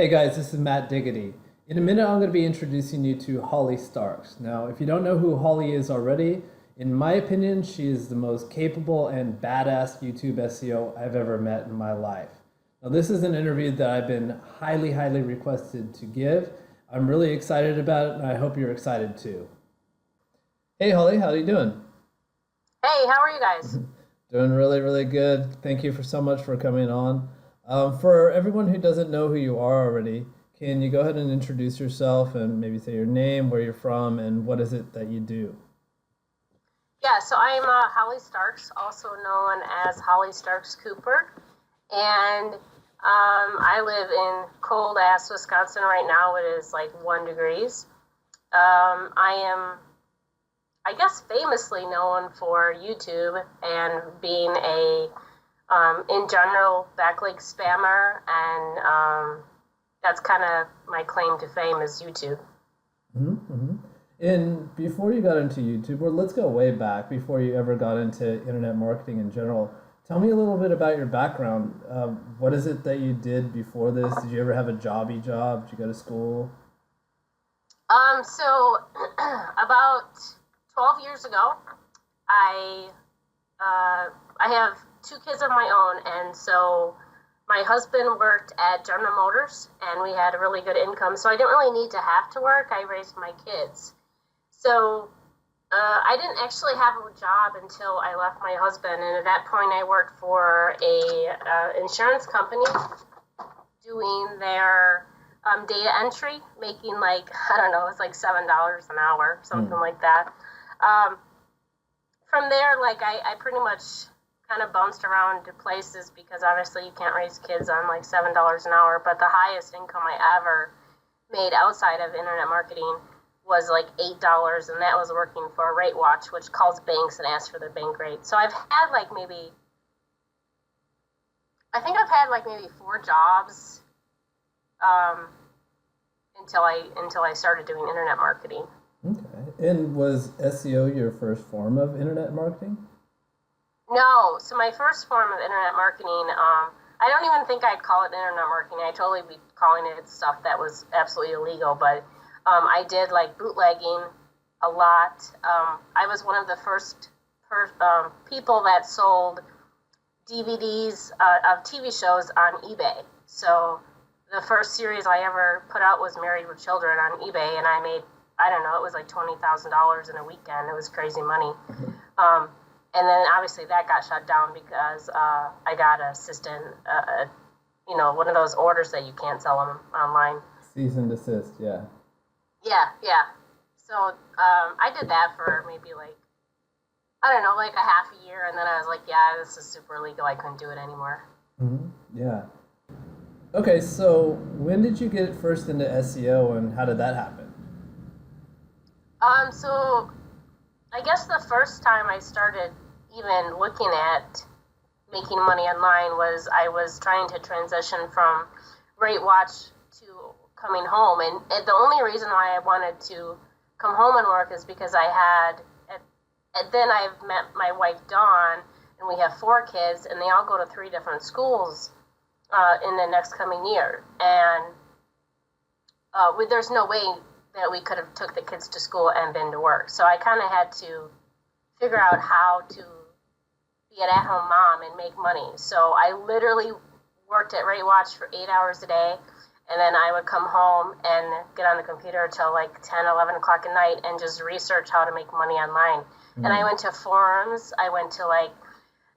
Hey guys, this is Matt Diggity. In a minute, I'm going to be introducing you to Holly Starks. Now, if you don't know who Holly is already, in my opinion, she is the most capable and badass YouTube SEO I've ever met in my life. Now, this is an interview that I've been highly requested to give. I'm really excited about it, and I hope you're excited too. Hey Holly, how are you doing? Hey, how are you guys? Doing really good. Thank you so much for coming on. For everyone who doesn't know who you are already, can you go ahead and introduce yourself and maybe say your name, where you're from, and what is it that you do? Yeah, so I'm Holly Starks, also known as Holly Starks Cooper, and I live in cold-ass Wisconsin right now. It is like 1 degrees. I am, I guess, famously known for YouTube and being in general, backlink spammer, and that's kind of my claim to fame is YouTube. Mm-hmm. And before you got into YouTube, or let's go way back, before you ever got into internet marketing in general, tell me a little bit about your background. What is it that you did before this? Did you ever have a jobby job? Did you go to school? So about 12 years ago, I have 2 kids of my own, and so my husband worked at General Motors, and we had a really good income, so I didn't really need to have to work. I raised my kids. So I didn't actually have a job until I left my husband, and at that point I worked for a insurance company doing their data entry, making like, I don't know, it's like $7 an hour, something like that. From there, like I pretty much kind of bounced around to places because obviously you can't raise kids on like $7 an hour, but the highest income I ever made outside of internet marketing was like $8, and that was working for Rate Watch, which calls banks and asks for their bank rate. So I've had like maybe 4 jobs until I started doing internet marketing. Okay. And was SEO your first form of internet marketing? No. So my first form of internet marketing, I don't even think I'd call it internet marketing. I'd totally be calling it stuff that was absolutely illegal. But I did like bootlegging a lot. I was one of the first people that sold DVDs of TV shows on eBay. So the first series I ever put out was Married with Children on eBay, and I made, I don't know, it was like $20,000 in a weekend. It was crazy money. And then obviously that got shut down because I got a assistant, one of those orders that you can't sell them online. Cease and desist, yeah. Yeah. So I did that for maybe like, I don't know, like a half a year, and then I was like, yeah, this is super illegal. I couldn't do it anymore. Mm-hmm. Yeah. Okay, so when did you get first into SEO, and how did that happen? So I guess the first time I started even looking at making money online was I was trying to transition from Rate Watch to coming home. And the only reason why I wanted to come home and work is because then I've met my wife, Dawn, and we have 4 kids, and they all go to 3 different schools in the next coming year. And there's no way that we could have took the kids to school and been to work. So I kind of had to figure out how to be an at-home mom and make money. So I literally worked at Rate Watch for 8 hours a day, and then I would come home and get on the computer till like 10, 11 o'clock at night and just research how to make money online. Mm. And I went to forums. I went to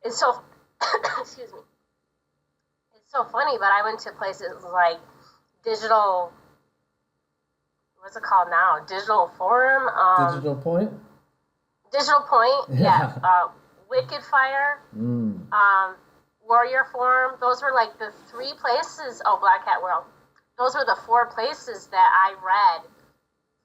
it's so, excuse me. It's so funny, but I went to places like Digital, what's it called now? Digital Forum? Digital Point? Digital Point, yeah. Wicked Fire, Warrior Forum. Those were like the 3 places. Oh, Black Hat World. Those were the 4 places that I read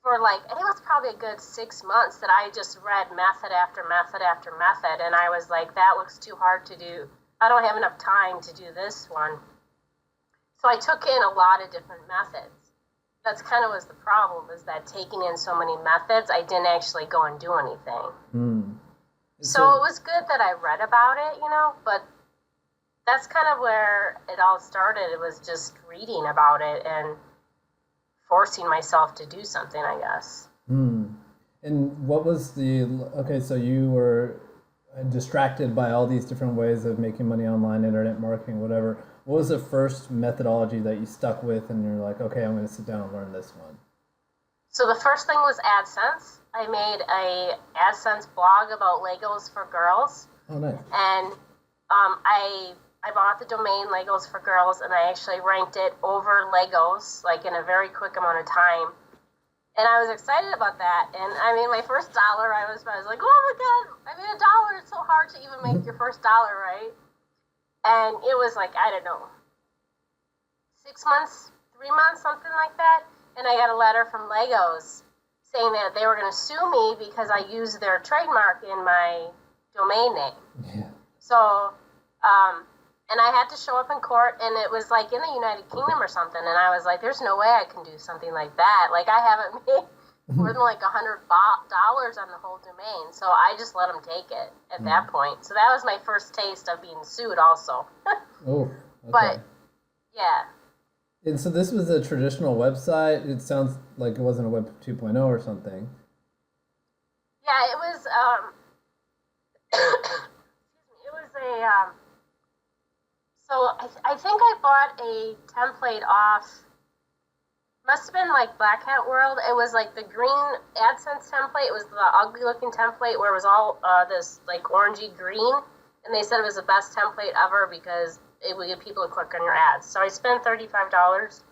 for like, I think it was probably a good 6 months that I just read method after method after method. And I was like, that looks too hard to do. I don't have enough time to do this one. So I took in a lot of different methods. That's kind of was the problem, is that taking in so many methods, I didn't actually go and do anything. So it was good that I read about it, but that's kind of where it all started. It was just reading about it and forcing myself to do something, I guess. And what was okay, so you were distracted by all these different ways of making money online, internet marketing, whatever. What was the first methodology that you stuck with and you're like, okay, I'm going to sit down and learn this one? So the first thing was AdSense. I made a AdSense blog about Legos for girls. Oh, nice. And I bought the domain Legos for Girls, and I actually ranked it over Legos, like in a very quick amount of time. And I was excited about that. And I mean, my first dollar, I was like, oh my God, I made $1. It's so hard to even make your first dollar, right? And it was like, I don't know, 6 months, 3 months, something like that. And I got a letter from Legos saying that they were going to sue me because I used their trademark in my domain name. Yeah. So, and I had to show up in court, and it was like in the United Kingdom or something, and I was like, there's no way I can do something like that. Like, I haven't made more than like $100 on the whole domain, so I just let them take it at that point. So that was my first taste of being sued also. Oh, okay. But, yeah. And so this was a traditional website. It sounds like it wasn't a Web 2.0 or something. Yeah, it was, it was a, so I think I bought a template off, must have been like Black Hat World. It was like the green AdSense template. It was the ugly looking template where it was all this like orangey green. And they said it was the best template ever because it would get people to click on your ads. So I spent $35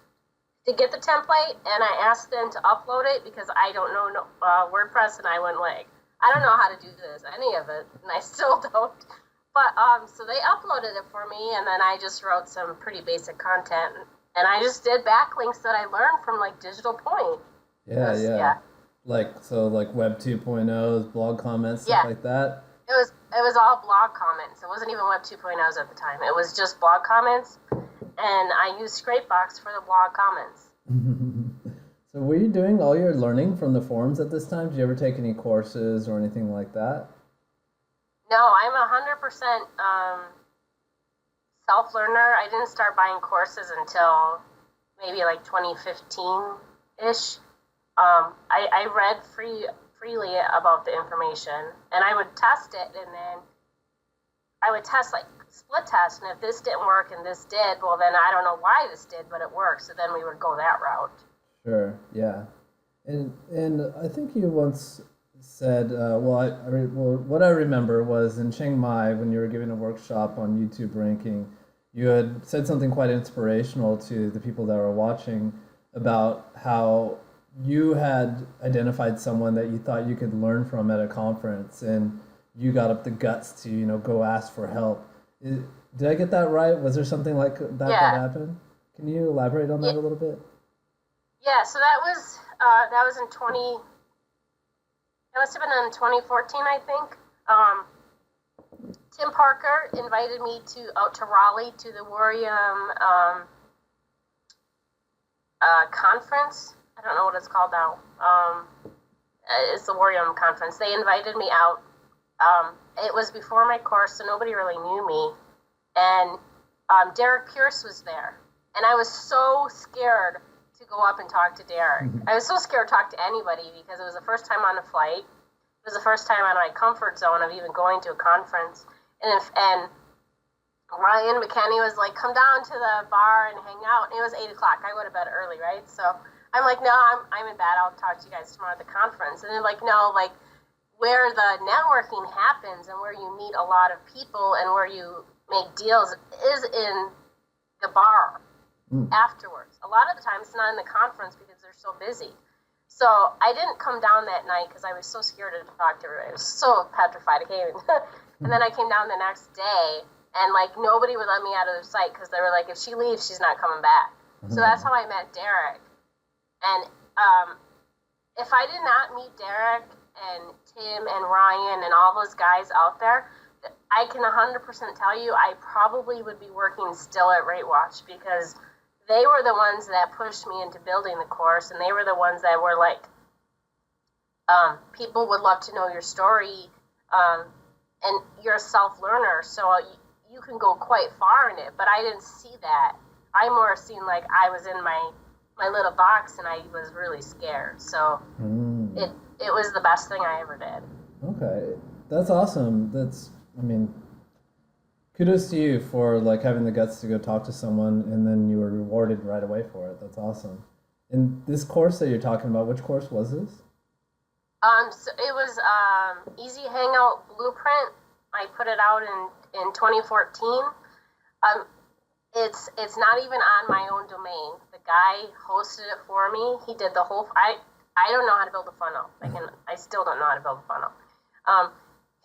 to get the template, and I asked them to upload it because I don't know WordPress, and I went like, I don't know how to do this, any of it, and I still don't. But so they uploaded it for me, and then I just wrote some pretty basic content, and I just did backlinks that I learned from like Digital Point. Yeah. Like Web 2.0s, blog comments, stuff like that. It was all blog comments. It wasn't even Web 2.0s at the time. It was just blog comments, and I used Scrapebox for the blog comments. So were you doing all your learning from the forums at this time? Did you ever take any courses or anything like that? No, I'm 100% self-learner. I didn't start buying courses until maybe like 2015-ish. I read freely about the information, and I would test it, and then I would test like split test, and if this didn't work and this did, well then I don't know why this did, but it worked, so then we would go that route. Sure, yeah. And I think you once said, what I remember was in Chiang Mai when you were giving a workshop on YouTube ranking, you had said something quite inspirational to the people that were watching about how you had identified someone that you thought you could learn from at a conference, and you got up the guts to, go ask for help. Did I get that right? Was there something like that that happened? Can you elaborate on that a little bit? Yeah, so that was in it must have been in 2014, I think. Tim Parker invited me out to Raleigh to the Worium conference. I don't know what it's called now. It's the Worium conference. They invited me out. It was before my course, so nobody really knew me. And Derek Pierce was there. And I was so scared to go up and talk to Derek. I was so scared to talk to anybody because it was the first time on a flight. It was the first time out of my comfort zone of even going to a conference. And Ryan McKenney was like, come down to the bar and hang out. And it was 8 o'clock. I go to bed early, right? So I'm like, no, I'm in bed. I'll talk to you guys tomorrow at the conference. And they're like, no, like where the networking happens and where you meet a lot of people and where you make deals is in the bar afterwards. A lot of the time it's not in the conference because they're so busy. So I didn't come down that night because I was so scared to talk to her. I was so petrified. And then I came down the next day, and like nobody would let me out of their sight because they were like, if she leaves, she's not coming back. So that's how I met Derek. And if I did not meet Derek and Tim and Ryan and all those guys out there, I can 100% tell you I probably would be working still at RateWatch because they were the ones that pushed me into building the course, and they were the ones that were like, people would love to know your story, and you're a self-learner, so you you can go quite far in it, but I didn't see that. I more seen like I was in my little box and I was really scared. So it was the best thing I ever did. Okay, that's awesome. I mean, kudos to you for like having the guts to go talk to someone and then you were rewarded right away for it. That's awesome. And this course that you're talking about, which course was this? So it was Easy Hangout Blueprint. I put it out in 2014. It's not even on my own domain. The guy hosted it for me. He did the whole. I don't know how to build a funnel. I still don't know how to build a funnel.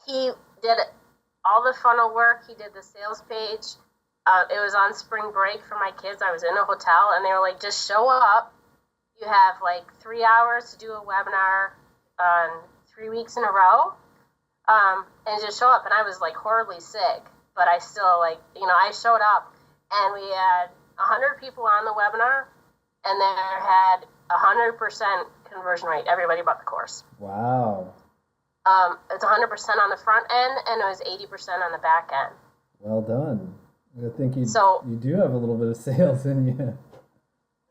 He did all the funnel work. He did the sales page. It was on spring break for my kids. I was in a hotel, and they were like, "Just show up. You have like 3 hours to do a webinar on 3 weeks in a row, and just show up." And I was like horribly sick, but I still I showed up, and we had 100 people on the webinar, and there had 100% conversion rate. Everybody bought the course. Wow. It's 100% on the front end, and it was 80% on the back end. Well done. I think you do have a little bit of sales in you.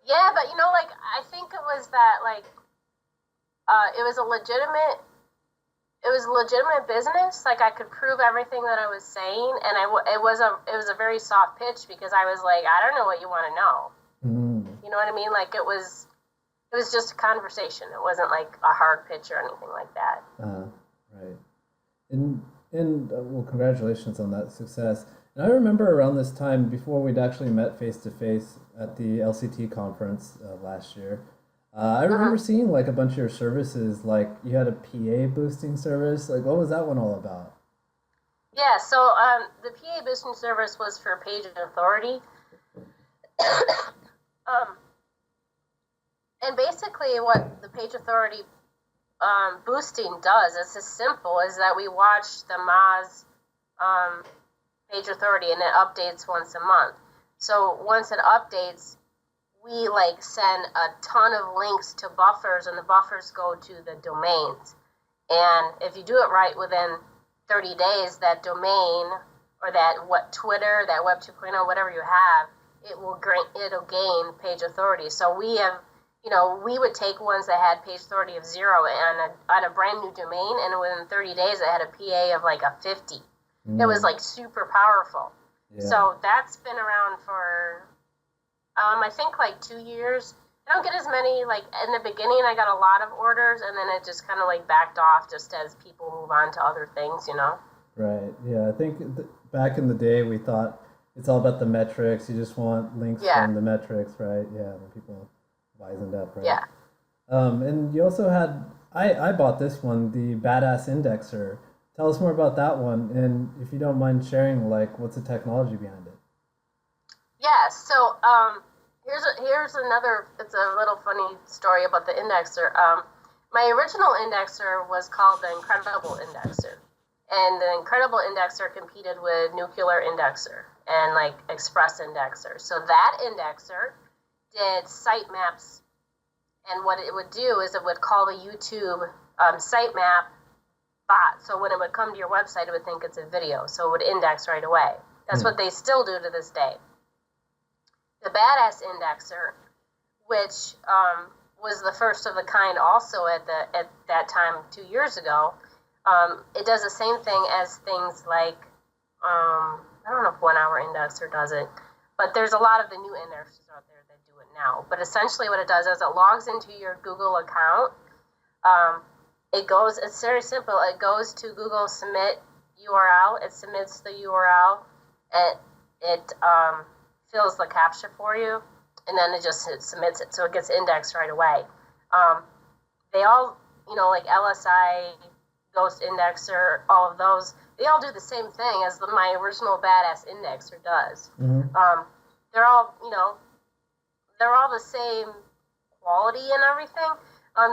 Yeah, but I think it was that it was a legitimate business. Like, I could prove everything that I was saying, and it was a very soft pitch because I was like, I don't know what you want to know. You know what I mean? Like, it was just a conversation. It wasn't like a hard pitch or anything like that. Right. And well, congratulations on that success. And I remember around this time, before we'd actually met face-to-face at the LCT conference last year, I remember seeing like a bunch of your services, like you had a PA boosting service. Like, what was that one all about? Yeah, so the PA boosting service was for page authority. And basically what the page authority boosting does, it's as simple as that we watch the Moz page authority, and it updates once a month. So once it updates, we send a ton of links to buffers, and the buffers go to the domains. And if you do it right within 30 days, that domain or Twitter, that Web 2.0, whatever you have, it'll gain page authority. So we have, we would take ones that had page authority of 0 on a brand new domain, and within 30 days it had a PA of like a 50. It was super powerful. Yeah. So that's been around for I think 2 years. I don't get as many, in the beginning I got a lot of orders, and then it just kind of backed off just as people move on to other things, Right, yeah, I think back in the day we thought it's all about the metrics, you just want links from the metrics, right? Yeah, when people wisened up, right? Yeah. And you also had, I bought this one, the Badass Indexer. Tell us more about that one, and if you don't mind sharing, what's the technology behind it? Yeah, so here's another, it's a little funny story about the indexer. My original indexer was called the Incredible Indexer, and the Incredible Indexer competed with Nuclear Indexer and Express Indexer. So that indexer did sitemaps, and what it would do is it would call the YouTube sitemap bot. So when it would come to your website, it would think it's a video, so it would index right away. That's what they still do to this day. The Badass Indexer, which was the first of the kind also at that time 2 years ago, it does the same thing as things like, I don't know if 1 Hour Indexer does it, but there's a lot of the new indexers out there that do it now. But essentially what it does is it logs into your Google account. It's very simple. It goes to Google Submit URL. It submits the URL. It fills the CAPTCHA for you, and then it submits it. So it gets indexed right away. They all, LSI, Ghost Indexer, all of those, they all do the same thing as my original Badass Indexer does. They're all, they're all the same quality and everything.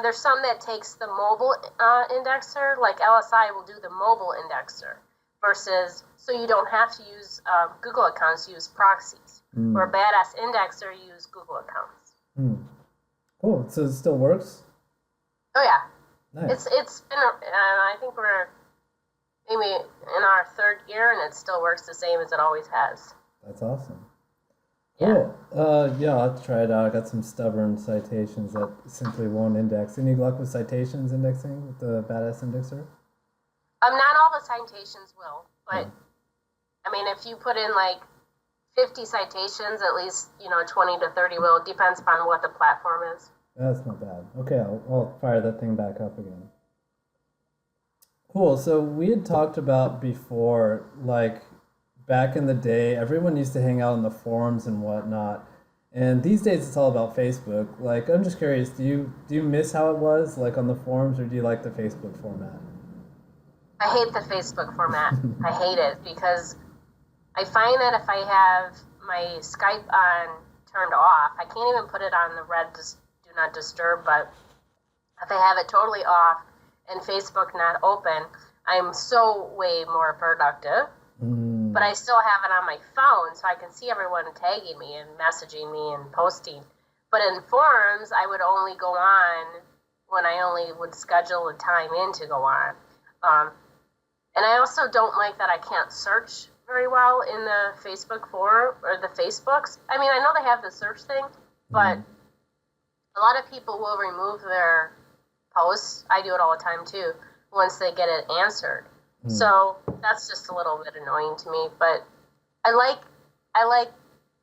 There's some that takes the mobile indexer, like LSI will do the mobile indexer, versus, so you don't have to use Google accounts, use proxies. Or a Badass Indexer, use Google accounts. Cool. So it still works? Oh yeah. Nice. It's been, I think maybe in our third year, and it still works the same as it always has. That's awesome. Yeah. Cool. Yeah, I'll have to try it out. I got some stubborn citations that simply won't index. Any luck with citations indexing with the badass indexer? Not all the citations will, but Yeah. I mean, if you put in like 50 citations, at least, 20 to 30 will. It depends upon what the platform is. That's not bad. Okay, I'll fire that thing back up again. Cool. So we had talked about before, like back in the day, everyone used to hang out in the forums and whatnot. And these days it's all about Facebook. Like, I'm just curious, do you miss how it was, like on the forums, or do you like the Facebook format? I hate the Facebook format. I hate it because I find that if I have my Skype on turned off, I can't even put it on the red do not disturb, but if I have it totally off and Facebook not open, I'm so way more productive. But I still have it on my phone, so I can see everyone tagging me and messaging me and posting. But in forums, I would only go on when I only would schedule a time in to go on. And I also don't like that I can't search very well in the Facebook forum or the Facebooks. I mean, I know they have the search thing, but a lot of people will remove their posts. I do it all the time too, once they get it answered. So that's just a little bit annoying to me, but I like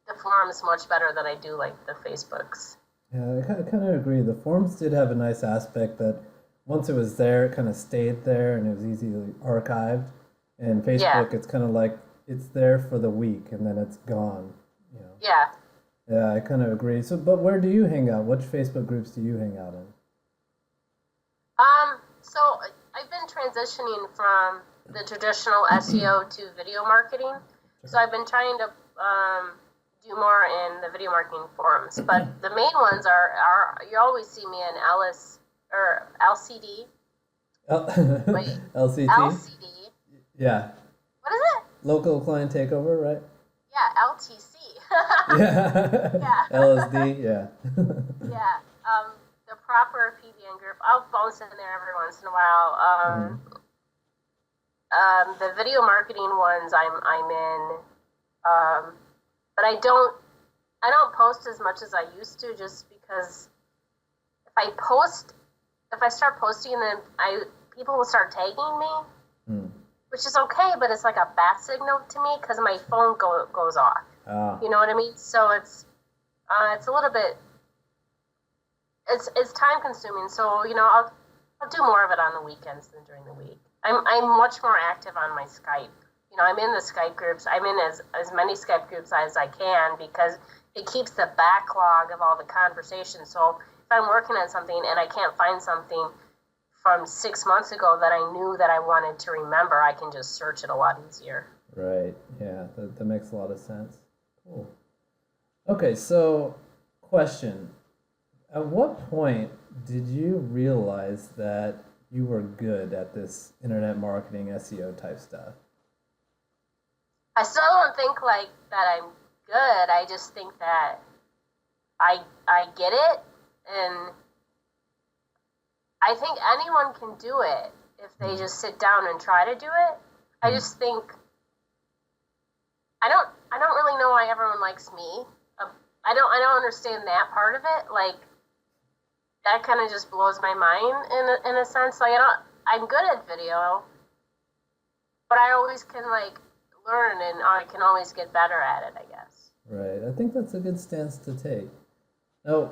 the forums much better than I do like the Facebooks. Yeah, I kind of agree. The forums did have a nice aspect that once it was there, it kind of stayed there and it was easily archived. And Facebook, it's kind of like it's there for the week and then it's gone. Yeah. Yeah, I kind of agree. So, but where do you hang out? Which Facebook groups do you hang out in? So I've been transitioning from the traditional SEO to video marketing. So I've been trying to do more in the video marketing forums. But the main ones are you always see me in LCD. Wait, LCT? LCD. Yeah. What is it? Local client takeover, right? Yeah, LTC. Yeah. Yeah. LSD, yeah. Yeah. The proper PBN group. I'll bounce in there every once in a while. The video marketing ones I'm in, but I don't post as much as I used to, just because if I start posting, then people will start tagging me, which is okay, but it's like a bat signal to me because my phone goes off. You know what I mean? So it's a little bit. It's time consuming. So I'll do more of it on the weekends than during the week. I'm much more active on my Skype. I'm in the Skype groups. I'm in as many Skype groups as I can because it keeps the backlog of all the conversations. So if I'm working on something and I can't find something from 6 months ago that I knew that I wanted to remember, I can just search it a lot easier. Right. Yeah, that makes a lot of sense. Cool. Okay, so question. At what point did you realize that you were good at this internet marketing SEO type stuff? I still don't think like that I'm good. I just think that I get it, and I think anyone can do it if they just sit down and try to do it. I just think I don't really know why everyone likes me. I don't understand that part of it. Like, that kind of just blows my mind in a sense. Like, I'm good at video, but I always can like learn, and I can always get better at it, I guess. Right. I think that's a good stance to take. Now,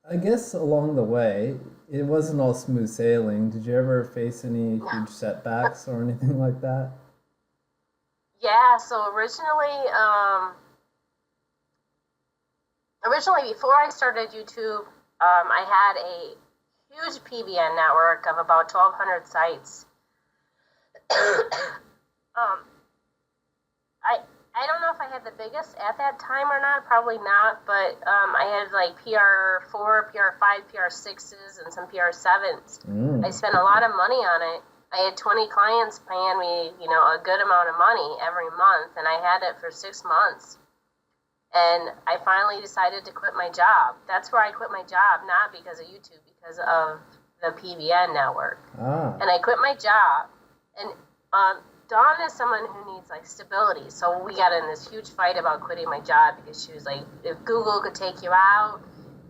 I guess along the way, it wasn't all smooth sailing. Did you ever face any huge setbacks or anything like that? Yeah, so originally before I started YouTube, I had a huge PBN network of about 1,200 sites. I don't know if I had the biggest at that time or not, probably not, but I had like PR4, PR5, PR6s, and some PR7s. I spent a lot of money on it. I had 20 clients paying me, a good amount of money every month, and I had it for 6 months. And I finally decided to quit my job. That's where I quit my job, not because of YouTube, because of the PBN network. And I quit my job, and Dawn is someone who needs like stability. So we got in this huge fight about quitting my job because she was like, if Google could take you out,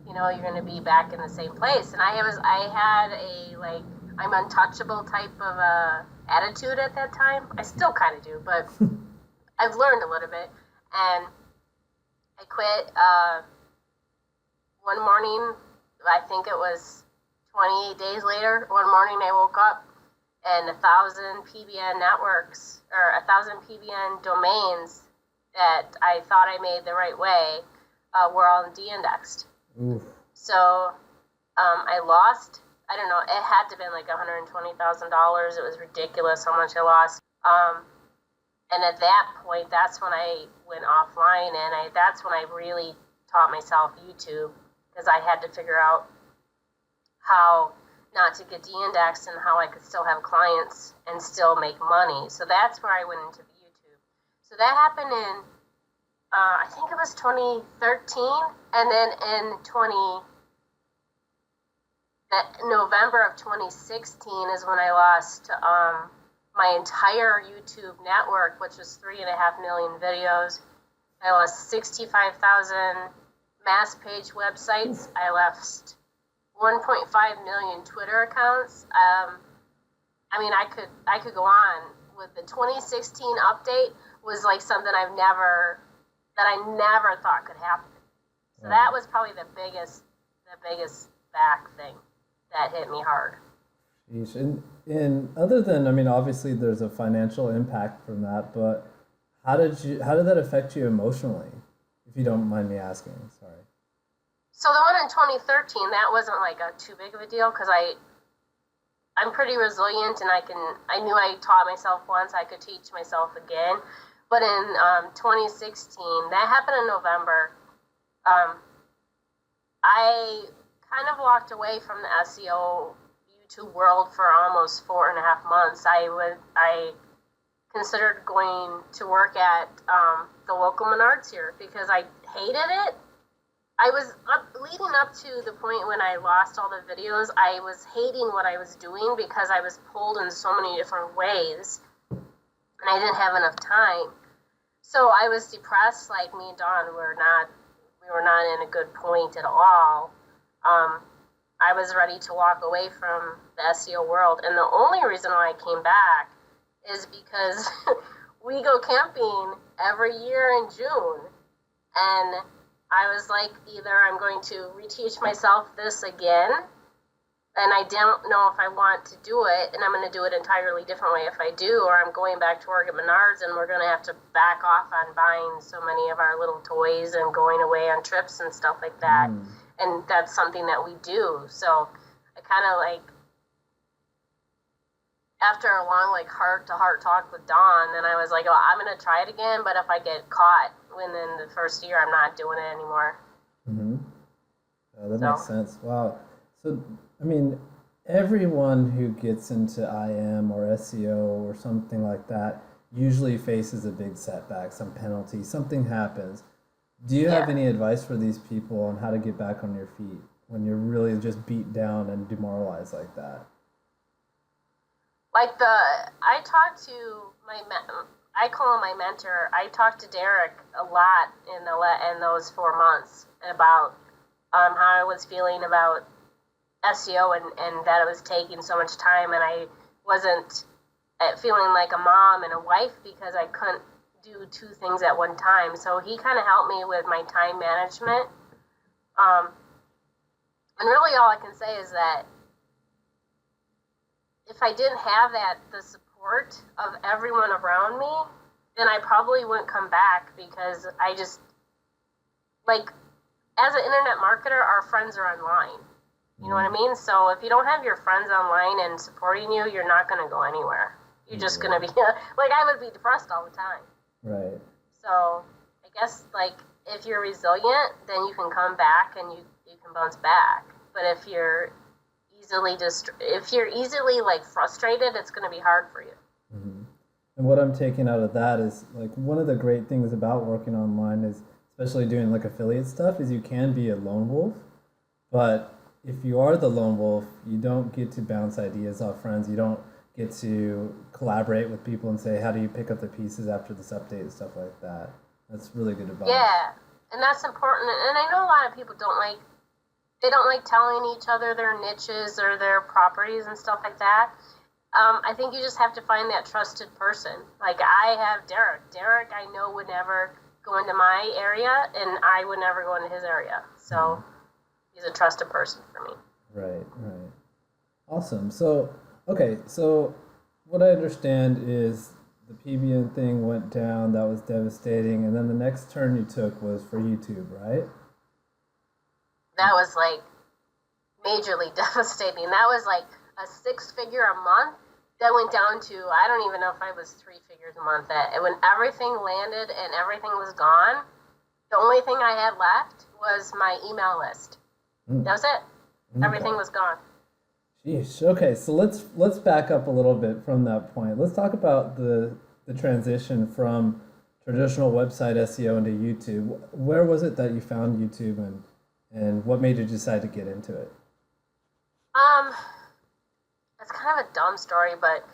you know, you're going to be back in the same place. And I had a like, I'm untouchable type of attitude at that time. I still kind of do, but I've learned a little bit. And I quit one morning. I think it was 28 days later. One morning I woke up and 1,000 PBN networks or 1,000 PBN domains that I thought I made the right way were all de-indexed. Oof. So I lost, I don't know, it had to have been like $120,000. It was ridiculous how much I lost. And at that point, that's when I went offline, and that's when I really taught myself YouTube, because I had to figure out how not to get de-indexed and how I could still have clients and still make money. So that's where I went into the YouTube. So that happened in, I think it was 2013, and then in November of 2016 is when I lost my entire YouTube network, which was 3.5 million videos. I lost 65,000 mass page websites. I lost 1.5 million Twitter accounts. I mean, I could go on with the 2016 update was like something I never thought could happen. So that was probably the biggest back thing that hit me hard. Sheesh. And other than, I mean, obviously there's a financial impact from that, but how did that affect you emotionally, if you don't mind me asking? Sorry. So the one in 2013, that wasn't like too big of a deal, because I'm pretty resilient, and I knew I taught myself once, I could teach myself again. But in 2016, that happened in November. I kind of walked away from the SEO YouTube world for almost 4.5 months. I considered going to work at the local Menards here because I hated it. I was leading up to the point when I lost all the videos, I was hating what I was doing because I was pulled in so many different ways, and I didn't have enough time. So I was depressed. Like, me and Dawn we were not in a good point at all. I was ready to walk away from the SEO world, and the only reason why I came back is because we go camping every year in June, and I was like, either I'm going to reteach myself this again, and I don't know if I want to do it, and I'm going to do it entirely different way if I do, or I'm going back to work at Menards, and we're going to have to back off on buying so many of our little toys and going away on trips and stuff like that. And that's something that we do. So I kind of like, after a long like heart-to-heart talk with Dawn, then I was like, oh, I'm going to try it again, but if I get caught within the first year, I'm not doing it anymore. Mm-hmm. Oh, that makes sense. Wow. So, I mean, everyone who gets into IM or SEO or something like that usually faces a big setback, some penalty, something happens. Do you have any advice for these people on how to get back on your feet when you're really just beat down and demoralized like that? Like I talked to I call him my mentor. I talked to Derek a lot in those 4 months about how I was feeling about SEO and that it was taking so much time, and I wasn't feeling like a mom and a wife because I couldn't do 2 things at one time. So he kind of helped me with my time management. And really all I can say is that if I didn't have the support of everyone around me, then I probably wouldn't come back, because I just, like, as an internet marketer, our friends are online. You know what I mean? So if you don't have your friends online and supporting you, you're not going to go anywhere. You're just going to be, like, I would be depressed all the time. Right. So I guess, like, if you're resilient, then you can come back and you can bounce back. But if you're easily like frustrated, it's going to be hard for you. Mm-hmm. And what I'm taking out of that is, like, one of the great things about working online is, especially doing like affiliate stuff, is you can be a lone wolf. But if you are the lone wolf, you don't get to bounce ideas off friends. You don't get to collaborate with people and say, how do you pick up the pieces after this update and stuff like that. That's really good advice. Yeah, and that's important. And I know a lot of people don't like telling each other their niches or their properties and stuff like that. I think you just have to find that trusted person. Like I have Derek. Derek, I know would never go into my area, and I would never go into his area. So he's a trusted person for me. Right. Awesome. So, okay, so what I understand is the PBN thing went down. That was devastating. And then the next turn you took was for YouTube, right? That was like majorly devastating. That was like a 6-figure a month that went down to, I don't even know if I was 3 figures a month. When everything landed and everything was gone, the only thing I had left was my email list. That was it. Okay. Everything was gone. Sheesh. Okay, so let's back up a little bit from that point. Let's talk about the transition from traditional website SEO into YouTube. Where was it that you found YouTube, and what made you decide to get into it? It's kind of a dumb story, but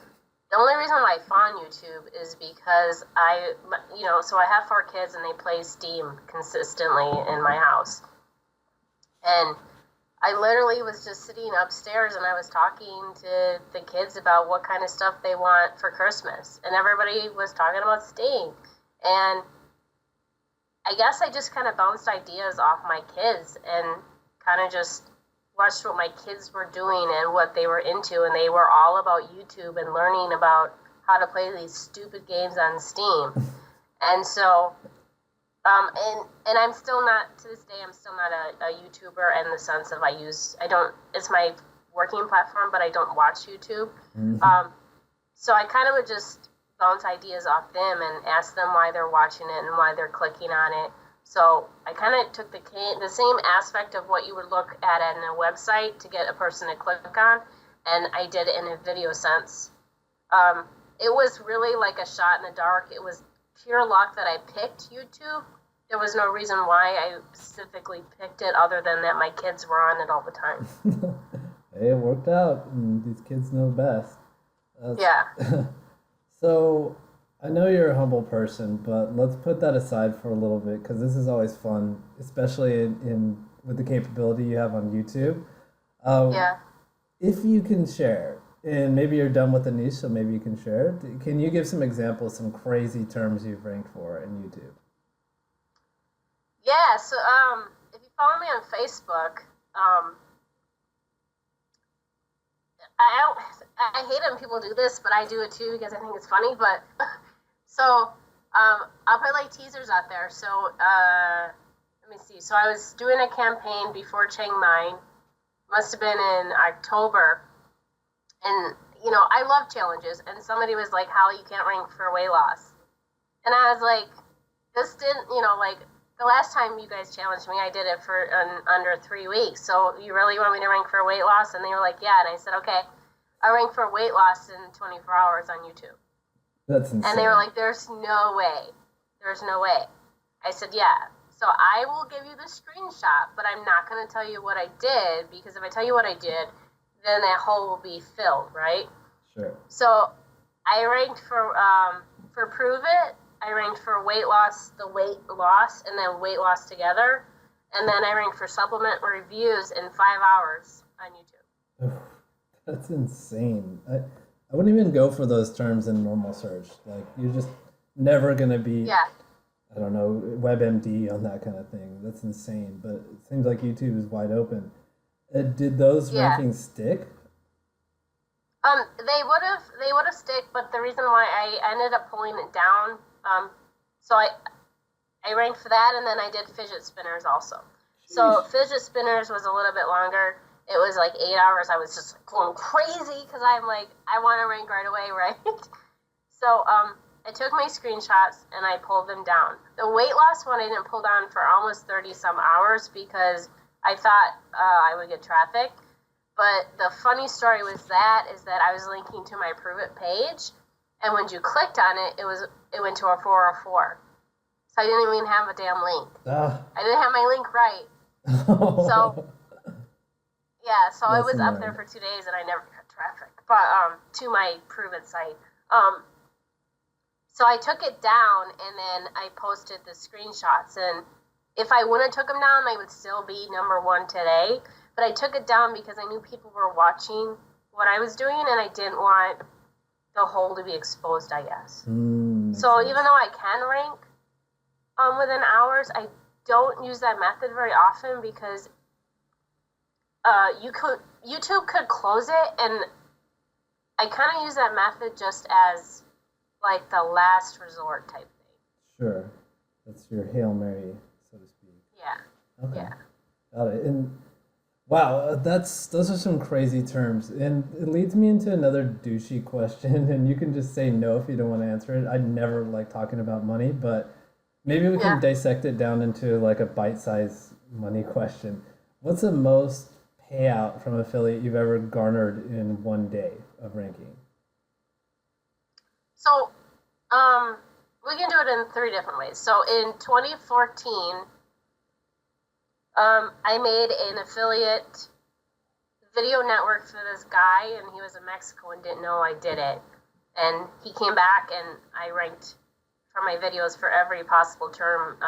the only reason why I found YouTube is because so I have 4 kids and they play Steam consistently in my house. And I literally was just sitting upstairs and I was talking to the kids about what kind of stuff they want for Christmas. And everybody was talking about Steam. And I guess I just kind of bounced ideas off my kids and kind of just watched what my kids were doing and what they were into. And they were all about YouTube and learning about how to play these stupid games on Steam. And so... and I'm still not, to this day, I'm still not a YouTuber in the sense of it's my working platform, but I don't watch YouTube. So I kind of would just bounce ideas off them and ask them why they're watching it and why they're clicking on it. So I kind of took the same aspect of what you would look at in a website to get a person to click on, and I did it in a video sense. It was really like a shot in the dark. It was pure luck that I picked YouTube. There was no reason why I specifically picked it other than that my kids were on it all the time. Hey, it worked out, and these kids know best. Yeah. So I know you're a humble person, but let's put that aside for a little bit because this is always fun, especially in with the capability you have on YouTube. Yeah. If you can share, and maybe you're done with the niche, so maybe you can share. Can you give some examples, some crazy terms you've ranked for in YouTube? Yeah, so if you follow me on Facebook, I hate it when people do this, but I do it too because I think it's funny. But so I'll put like teasers out there. So let me see. So I was doing a campaign before Chiang, must have been in October, and I love challenges. And somebody was like, "Holly, you can't rank for weight loss," and I was like, "This didn't, the last time you guys challenged me, I did it for under 3 weeks. So you really want me to rank for weight loss?" And they were like, "Yeah." And I said, "Okay, I rank for weight loss in 24 hours on YouTube." That's insane. And they were like, "There's no way. There's no way." I said, "Yeah. So I will give you the screenshot, but I'm not going to tell you what I did, because if I tell you what I did, then that hole will be filled, right?" Sure. So I ranked for Prove It. I ranked for weight loss, the weight loss, and then weight loss together. And then I ranked for supplement reviews in 5 hours on YouTube. That's insane. I wouldn't even go for those terms in normal search. Like, you're just never going to be, I don't know, WebMD on that kind of thing. That's insane. But it seems like YouTube is wide open. Did those rankings stick? They would have stick, but the reason why I ended up pulling it down, so I ranked for that, and then I did Fidgit Spinners also. So Fidgit Spinners was a little bit longer. It was like 8 hours. I was just going crazy because I'm like, I want to rank right away, right? So I took my screenshots and I pulled them down. The weight loss one I didn't pull down for almost 30-some hours because I thought I would get traffic. But the funny story with that is that I was linking to my Prove It page, and when you clicked on it, it went to a 404. So I didn't even have a damn link. I didn't have my link right. So yeah, so it was up there for 2 days, and I never got traffic. but to my proven site. So I took it down, and then I posted the screenshots. And if I wouldn't have took them down, I would still be #1 today. But I took it down because I knew people were watching what I was doing, and I didn't want the hole to be exposed, I guess. So even though I can rank within hours, I don't use that method very often because YouTube could close it, and I kind of use that method just as like the last resort type thing. Sure, that's your Hail Mary, so to speak. Yeah. Okay. Yeah. Got it. And wow, those are some crazy terms, and it leads me into another douchey question. And you can just say no if you don't want to answer it. I never like talking about money, but maybe we can dissect it down into like a bite-sized money question. What's the most payout from affiliate you've ever garnered in one day of ranking? So, we can do it in 3 different ways. So in 2014, I made an affiliate video network for this guy, and he was in Mexico and didn't know I did it. And he came back, and I ranked for my videos for every possible term.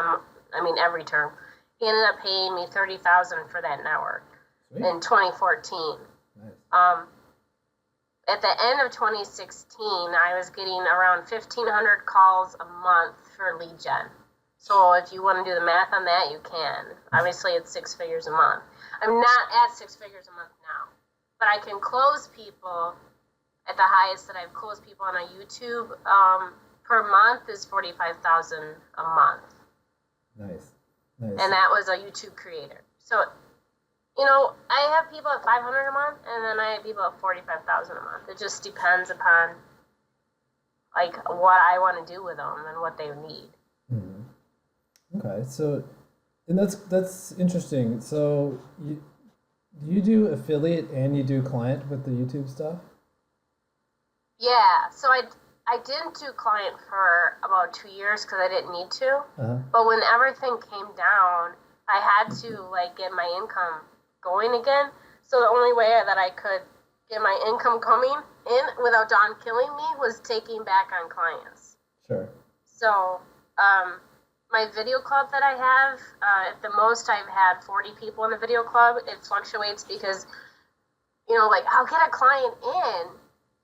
Every term. He ended up paying me $30,000 for that network. Sweet. In 2014. Nice. At the end of 2016, I was getting around 1,500 calls a month for lead gen. So if you want to do the math on that, you can. Obviously, it's 6 figures a month. I'm not at 6 figures a month now, but I can close people at the highest that I've closed people on a YouTube per month is 45,000 a month. Nice. And that was a YouTube creator. So, I have people at 500 a month, and then I have people at 45,000 a month. It just depends upon like what I want to do with them and what they need. Mm-hmm. Okay, so and that's interesting. So you do affiliate and you do client with the YouTube stuff? Yeah. So I didn't do client for about 2 years because I didn't need to. Uh-huh. But when everything came down, I had to like get my income going again. So the only way that I could get my income coming in without Don killing me was taking back on clients. Sure. So my video club that I have, at the most I've had 40 people in the video club. It fluctuates because, I'll get a client in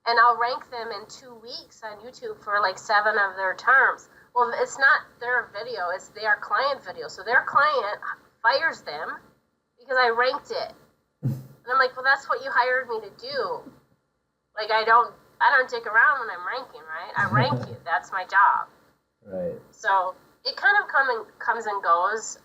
and I'll rank them in 2 weeks on YouTube for like 7 of their terms. Well, it's not their video, it's their client video. So their client fires them because I ranked it. And I'm like, well, that's what you hired me to do. Like, I don't dick around when I'm ranking, right? I rank you. That's my job. Right. So it kind of comes and goes.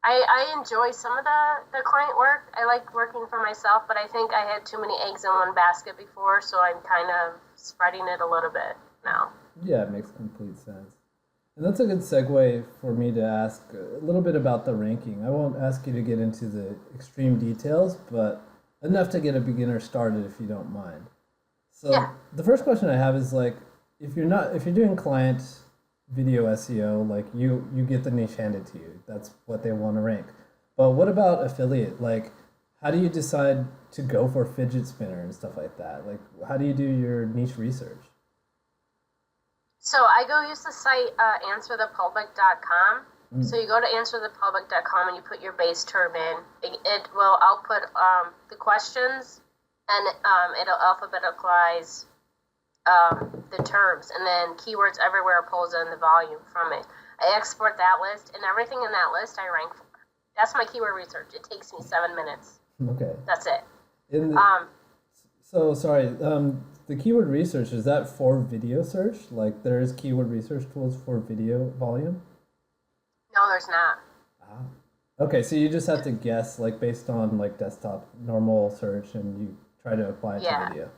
I enjoy some of the client work. I like working for myself, but I think I had too many eggs in one basket before, so I'm kind of spreading it a little bit now. Yeah, it makes complete sense. And that's a good segue for me to ask a little bit about the ranking. I won't ask you to get into the extreme details, but enough to get a beginner started if you don't mind. So The first question I have is like, if you're doing client video SEO, like you get the niche handed to you. That's what they want to rank. But what about affiliate? Like, how do you decide to go for Fidgit Spinner and stuff like that? Like, how do you do your niche research? So I go use the site answerthepublic.com. So you go to answerthepublic.com and you put your base term in. It will output the questions, and it'll alphabeticize the terms, and then keywords everywhere pulls in the volume from it. I export that list, and everything in that list I rank for. That's my keyword research. It takes me 7 minutes. Okay. That's it. The keyword research, is that for video search? Like there's keyword research tools for video volume? No, there's not. Okay, so you just have to guess like based on like desktop normal search, and you try to apply it to video.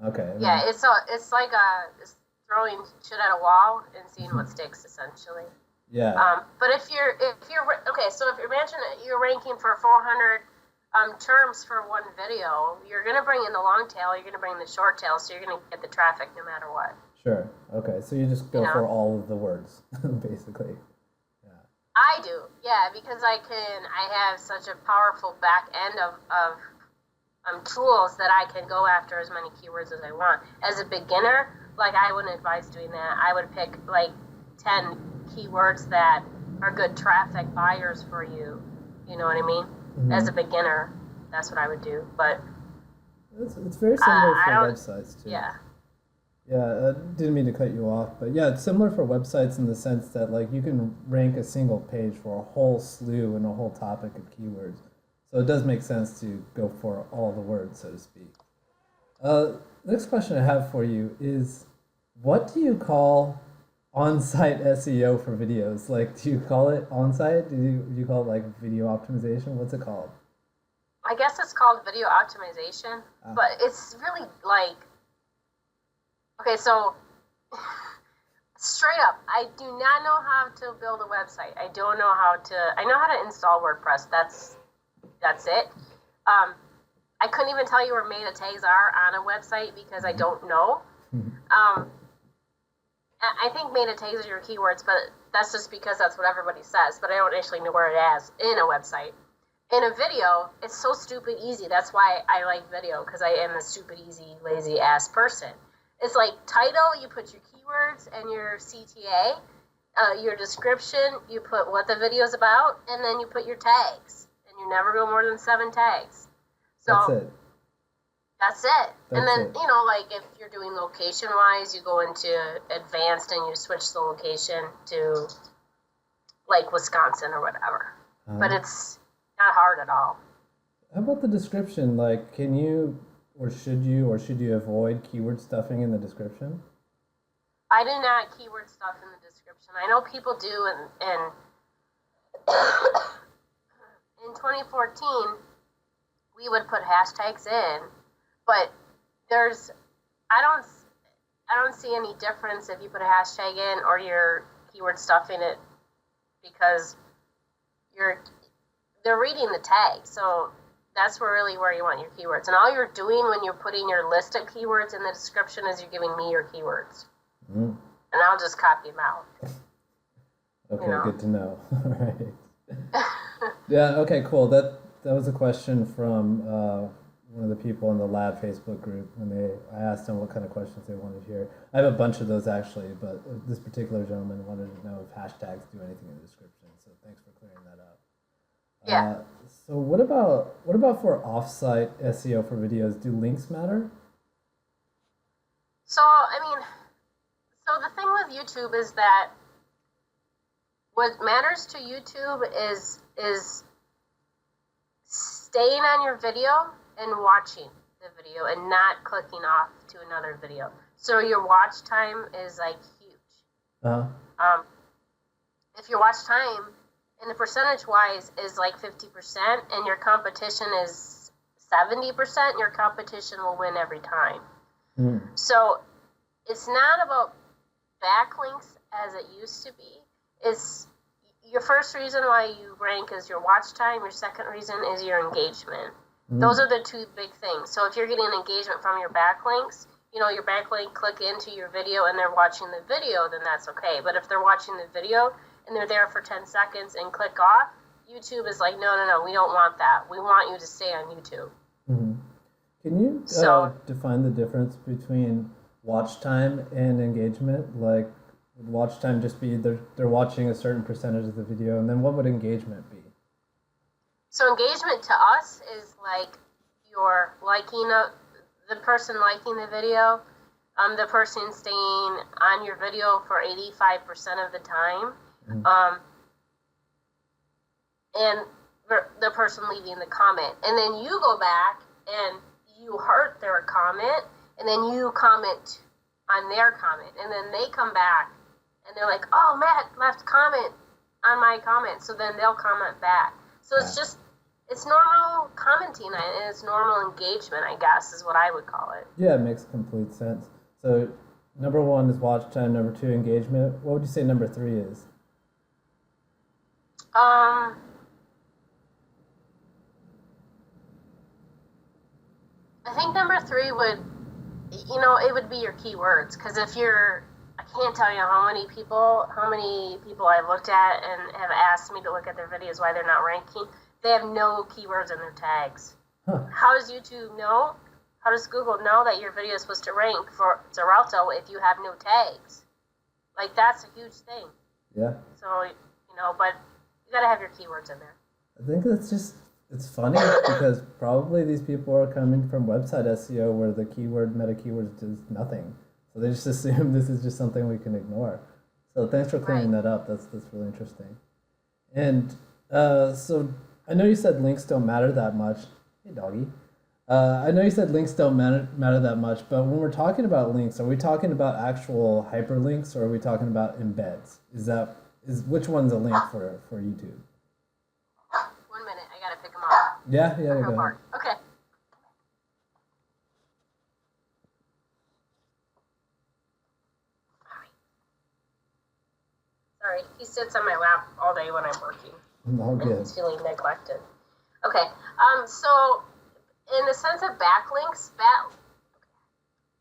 Okay. Yeah, it's like it's throwing shit at a wall and seeing what sticks, essentially. Yeah. But if you're okay, so if imagine you're ranking for 400 terms for one video, you're gonna bring in the long tail, you're gonna bring the short tail, so you're gonna get the traffic no matter what. Sure. Okay, so you just go for all of the words, basically. Yeah. I do, yeah, because I have such a powerful back end of tools that I can go after as many keywords as I want. As a beginner, like, I wouldn't advise doing that. I would pick like 10 keywords that are good traffic buyers for you. You know what I mean? Mm-hmm. As a beginner, that's what I would do. But it's very similar for websites too. Yeah. Yeah, I didn't mean to cut you off, but yeah, it's similar for websites in the sense that like you can rank a single page for a whole slew and a whole topic of keywords. So it does make sense to go for all the words, so to speak. Next question I have for you is, what do you call on-site SEO for videos? Like, do you call it on-site? Do you call it like video optimization? What's it called? I guess it's called video optimization, but it's really like, okay, so straight up, I do not know how to build a website. I don't know how to, I know how to install WordPress. That's it. I couldn't even tell you where meta tags are on a website because I don't know. I think meta tags are your keywords, but that's just because that's what everybody says. But I don't actually know where it is in a website. In a video, it's so stupid easy. That's why I like video, because I am a stupid easy, lazy ass person. It's like title, you put your keywords and your CTA, your description, you put what the video's about, and then you put your tags. And you never go more than 7 tags. So That's it. And then, you know, like if you're doing location-wise, you go into advanced and you switch the location to like Wisconsin or whatever. But it's not hard at all. How about the description? Like, can you or should you avoid keyword stuffing in the description? I do not keyword stuff in the description. I know people do, and in 2014, we would put hashtags in, but I don't see any difference if you put a hashtag in or you're keyword stuffing it, because they're reading the tag. So that's where you want your keywords. And all you're doing when you're putting your list of keywords in the description is you're giving me your keywords. And I'll just copy them out. Okay, good to know. All right. Yeah, okay, cool. That was a question from one of the people in the lab Facebook group when I asked them what kind of questions they wanted to hear. I have a bunch of those actually, but this particular gentleman wanted to know if hashtags do anything in the description. So thanks for clearing that up. Yeah. So what about for offsite SEO for videos? Do links matter? So the thing with YouTube is that what matters to YouTube is staying on your video and watching the video and not clicking off to another video. So your watch time is like huge. If your watch time, and the percentage wise, is like 50%, and your competition is 70%, your competition will win every time. So it's not about backlinks as it used to be. It's your first reason why you rank is your watch time. Your second reason is your engagement. Those are the two big things. So if you're getting engagement from your backlinks, you know, your backlink click into your video and they're watching the video, then that's okay. But if they're watching the video and they're there for 10 seconds and click off, YouTube is like, no, we don't want that. We want you to stay on YouTube. Can you define the difference between watch time and engagement? Like, would watch time just be they're watching a certain percentage of the video, and then what would engagement be? So engagement to us is like you're liking the person liking the video, the person staying on your video for 85% of the time, and the person leaving the comment. And then you go back and you heart their comment, and then you comment on their comment, and then they come back and they're like, oh, Matt left a comment on my comment, so then they'll comment back. So it's normal commenting and it's normal engagement, I guess, is what I would call it. Yeah, it makes complete sense. So number 1 is watch time, number 2 engagement. What would you say number 3 is? I think number 3 would be your keywords, because if I can't tell you how many people I've looked at and have asked me to look at their videos why they're not ranking. They have no keywords in their tags. Huh. How does YouTube know? How does Google know that your video is supposed to rank for Xaralto if you have no tags? Like, that's a huge thing. Yeah. So, but you gotta have your keywords in there. I think it's funny because probably these people are coming from website SEO where the meta keywords does nothing. So they just assume this is just something we can ignore. So thanks for clearing that up. That's really interesting. And so I know you said links don't matter that much. Hey, doggy. I know you said links don't matter that much, but when we're talking about links, are we talking about actual hyperlinks or are we talking about embeds? Which one's a link for YouTube? 1 minute, I gotta pick them up. Yeah, go ahead. Okay. Sorry, he sits on my lap all day when I'm working. All good. He's feeling neglected. Okay, so in the sense of backlinks,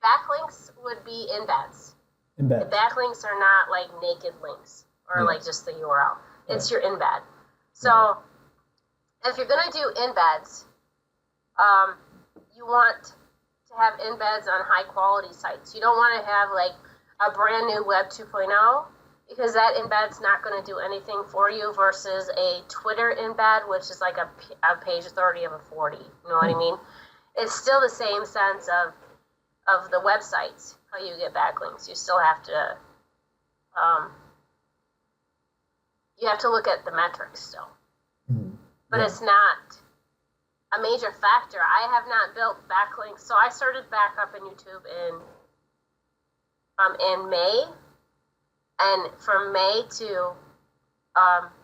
backlinks would be embeds. Embed. Backlinks are not like naked links or like just the URL. It's your embed. So if you're going to do embeds, you want to have embeds on high quality sites. You don't want to have like a brand new Web 2.0 because that embed's not going to do anything for you versus a Twitter embed, which is like a page 30 of a 40. You know what I mean? It's still the same sense of the websites, how you get backlinks. You still have to, you have to look at the metrics still. But it's not a major factor. I have not built backlinks. So I started back up in YouTube in May. And from May to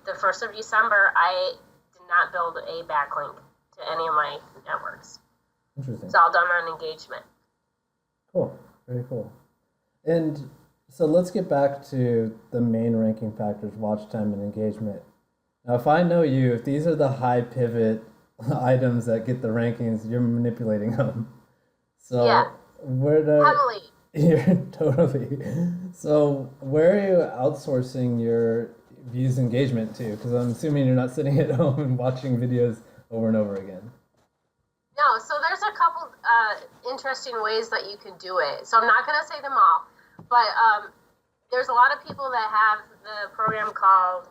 the 1st of December, I did not build a backlink to any of my networks. Interesting. It's all done on engagement. Cool. Very cool. And so let's get back to the main ranking factors, watch time and engagement. Now, if I know you, if these are the high pivot items that get the rankings, you're manipulating them. So Heavily. You're totally. So where are you outsourcing your views engagement to? Because I'm assuming you're not sitting at home and watching videos over and over again. No, so there's a couple interesting ways that you can do it. So I'm not going to say them all, but there's a lot of people that have the program called,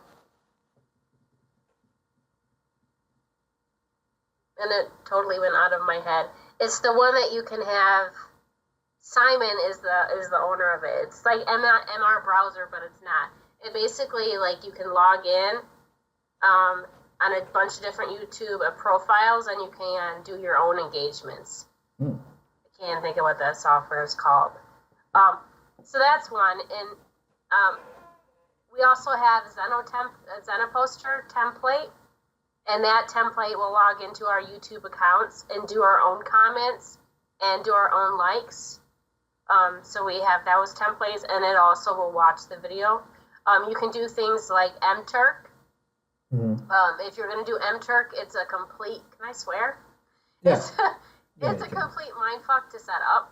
and it totally went out of my head. It's the one that you can have. Simon is the owner of it. It's like MR browser, but it's not. It basically, like, you can log in on a bunch of different YouTube profiles, and you can do your own engagements. I can't think of what that software is called. So that's one. And we also have Zenoposter template, and that template will log into our YouTube accounts and do our own comments and do our own likes. So we have those templates, and it also will watch the video. You can do things like mturk. If you're going to do mturk, it's a complete, can I swear? Yeah. It's a complete mindfuck to set up.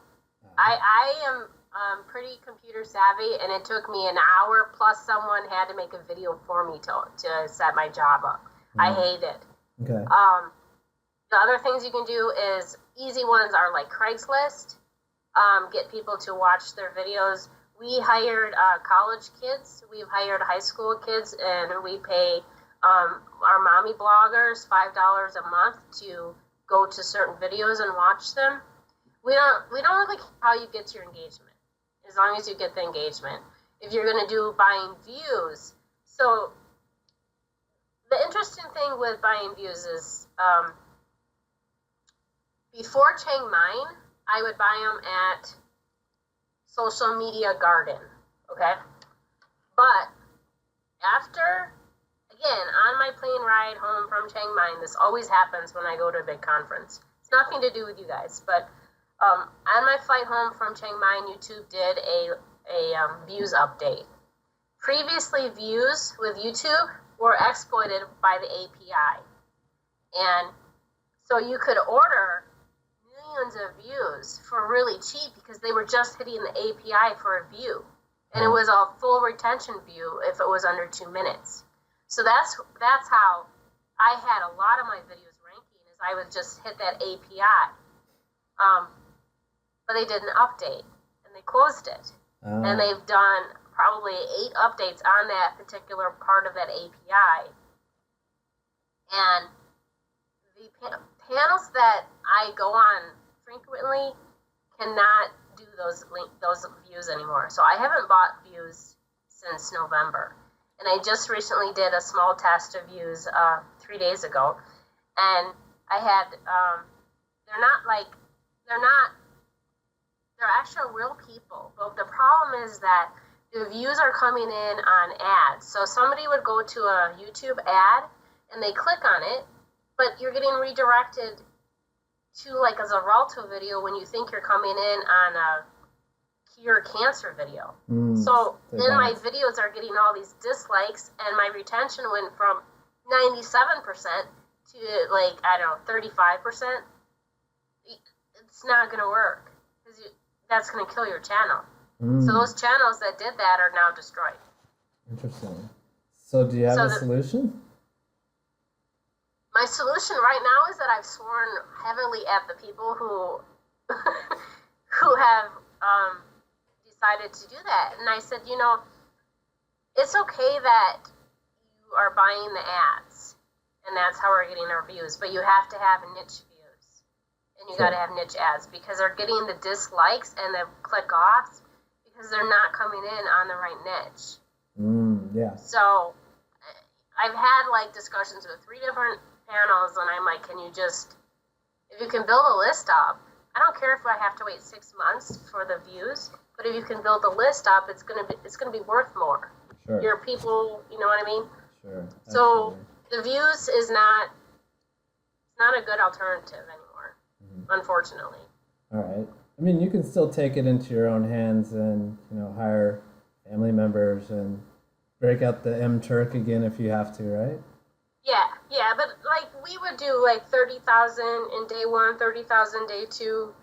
I am pretty computer savvy, and it took me an hour, plus someone had to make a video for me to set my job up. I hate it. Okay. The other things you can do is easy ones are like Craigslist. Get people to watch their videos. We hired college kids. We've hired high school kids, and we pay our mommy bloggers $5 a month to go to certain videos and watch them. We don't really care how you get your engagement, as long as you get the engagement. If you're going to do buying views, so the interesting thing with buying views is before Chiang, I would buy them at Social Media Garden, okay? But after, again, on my plane ride home from Chiang Mai, this always happens when I go to a big conference. It's nothing to do with you guys, but on my flight home from Chiang Mai, YouTube did a views update. Previously, views with YouTube were exploited by the API. And so you could order millions of views for really cheap because they were just hitting the API for a view. And it was a full retention view if it was under 2 minutes. So that's how I had a lot of my videos ranking, is because I would just hit that API. But they didn't update, and they closed it. And they've done probably 8 updates on that particular part of that API. And the panels that I go on frequently cannot do those views anymore. So I haven't bought views since November. And I just recently did a small test of views 3 days ago. And I had, they're actual real people. But the problem is that the views are coming in on ads. So somebody would go to a YouTube ad and they click on it, but you're getting redirected to like a Xaralto video when you think you're coming in on a cure cancer video. So then my videos are getting all these dislikes, and my retention went from 97% to 35%. It's not going to work, because that's going to kill your channel. So those channels that did that are now destroyed. Interesting. So do you have a solution? My solution right now is that I've sworn heavily at the people who who have decided to do that. And I said, it's okay that you are buying the ads, and that's how we're getting our views, but you have to have niche views, and you got to have niche ads, because they're getting the dislikes and the click-offs because they're not coming in on the right niche. Yeah. So I've had discussions with 3 different panels, and I'm like, if you can build a list up, I don't care if I have to wait 6 months for the views, but if you can build a list up, it's gonna be worth more. Sure. Your people, you know what I mean? Sure. So the views is not a good alternative anymore, unfortunately. All right. I mean, you can still take it into your own hands and hire family members and break out the M-Turk again if you have to, right? Yeah, but we would do 30,000 in day 1, 30,000 day 2,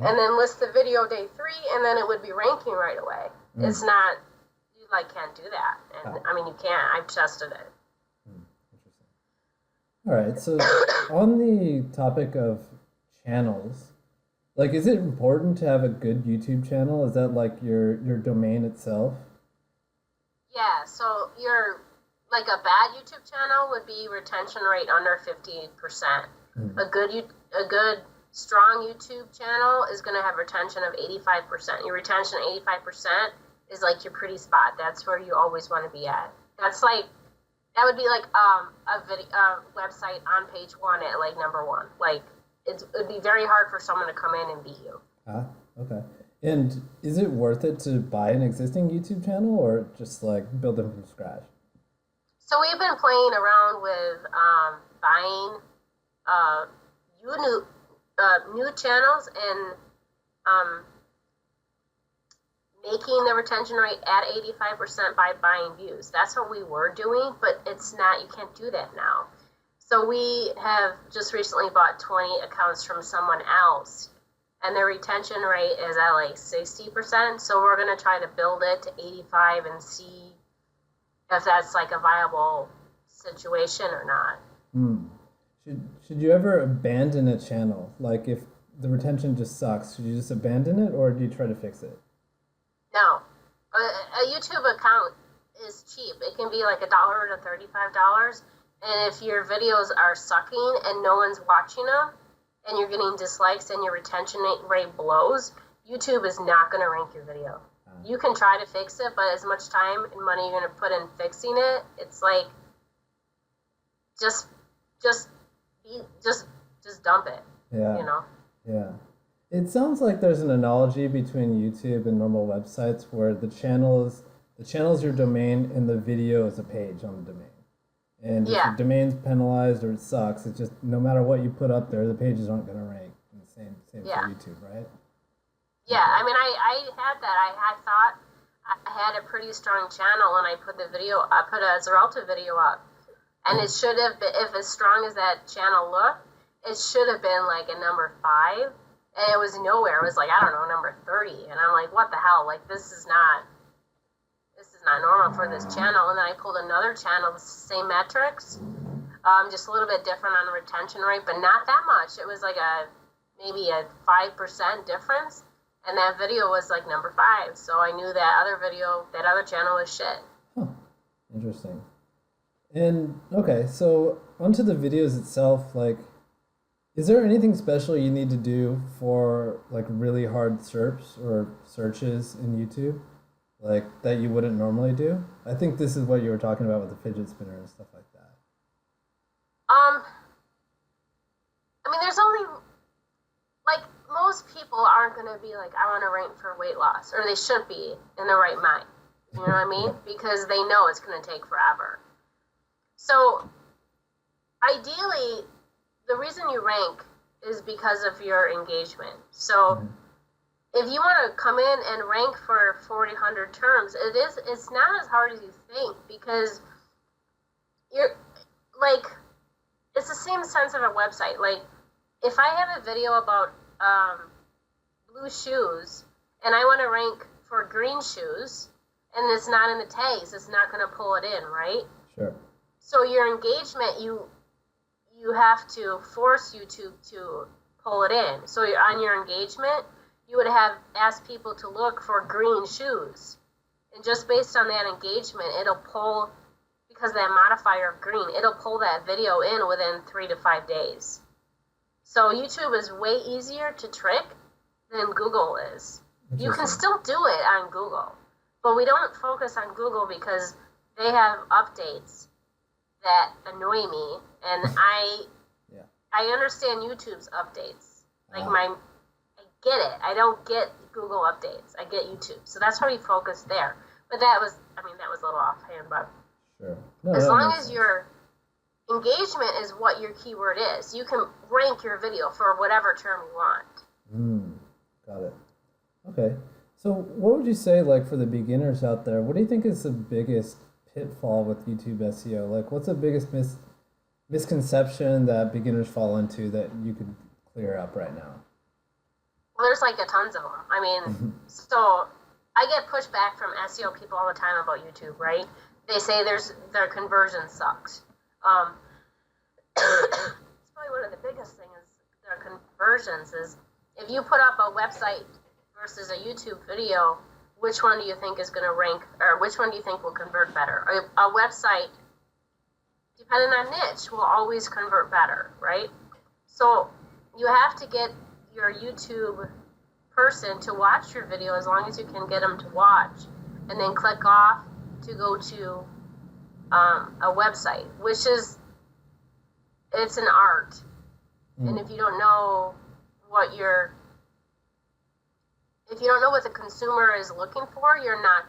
and then list the video day 3, and then it would be ranking right away. It's not, you can't do that. And I mean, you can't. I've tested it. Interesting. All right, so on the topic of channels, is it important to have a good YouTube channel? Is that your domain itself? Yeah, so a bad YouTube channel would be retention rate under 50%. A good strong YouTube channel is going to have retention of 85%. Your retention 85% is your pretty spot. That's where you always want to be at. That's that would be a video website on page 1 at number 1. It would be very hard for someone to come in and beat you. Okay. And is it worth it to buy an existing YouTube channel, or just build them from scratch? So we've been playing around with buying new channels and making the retention rate at 85% by buying views. That's what we were doing, but it's not. You can't do that now. So we have just recently bought 20 accounts from someone else, and their retention rate is at 60%. So we're going to try to build it to 85 and see if that's a viable situation or not. Should you ever abandon a channel? If the retention just sucks, should you just abandon it, or do you try to fix it? No. A YouTube account is cheap. It can be $1 to $35. And if your videos are sucking and no one's watching them, and you're getting dislikes and your retention rate blows, YouTube is not going to rank your video. You can try to fix it, but as much time and money you're going to put in fixing it, it's just dump it. Yeah. Yeah. It sounds like there's an analogy between YouTube and normal websites where the channel is your domain and the video is a page on the domain. And if your domain's penalized or it sucks, it's just no matter what you put up there, the pages aren't going to rank. And same for YouTube, right? Yeah, I mean, I had that. I thought I had a pretty strong channel, and I put a Xaralto video up. And it should have been, if as strong as that channel looked, it should have been a number 5. And it was nowhere. It was number 30. And I'm like, what the hell? This is not normal for this channel. And then I pulled another channel with the same metrics. just a little bit different on the retention rate, but not that much. It was like maybe a 5% difference, and that video was like number 5. So I knew that other channel was shit. Huh. Interesting. And okay, so onto the videos itself, like, is there anything special you need to do for like really hard searches in YouTube, like that you wouldn't normally do? I think this is what you were talking about with the fidget spinner and stuff like that. I mean, there's only, like, most people aren't going to be like, I want to rank for weight loss, or they should be in the right mind. You know what I mean? Because they know it's going to take forever. So ideally, the reason you rank is because of your engagement. So if you want to come in and rank for 400 terms, it's not as hard as you think, because you're like, it's the same sense of a website. Like, if I have a video about blue shoes and I want to rank for green shoes and it's not in the tags, it's not going to pull it in, right? Sure. So your engagement, you have to force YouTube to pull it in. So on your engagement, you would have asked people to look for green shoes. And just based on that engagement, it'll pull, because that modifier of green, it'll pull that video in within 3 to 5 days. So YouTube is way easier to trick than Google is. You can still do it on Google, but we don't focus on Google because they have updates that annoy me, and I understand YouTube's updates. Like I get it. I don't get Google updates. I get YouTube. So that's why we focus there. But that was a little offhand, but sure. As long as your engagement is what your keyword is, you can rank your video for whatever term you want. Got it. Okay. So what would you say, like, for the beginners out there, what do you think is the biggest pitfall with YouTube SEO? Like, what's the biggest misconception that beginners fall into that you could clear up right now? Well, there's like tons of them. I mean, so I get pushback from SEO people all the time about YouTube, right? They say their conversion sucks. It's probably one of the biggest things is their conversions. Is if you put up a website versus a YouTube video, which one do you think is going to rank, or which one do you think will convert better? A website, depending on niche, will always convert better, right? So you have to get your YouTube person to watch your video as long as you can get them to watch, and then click off to go to a website, which is, it's an art. And if you don't know what the consumer is looking for,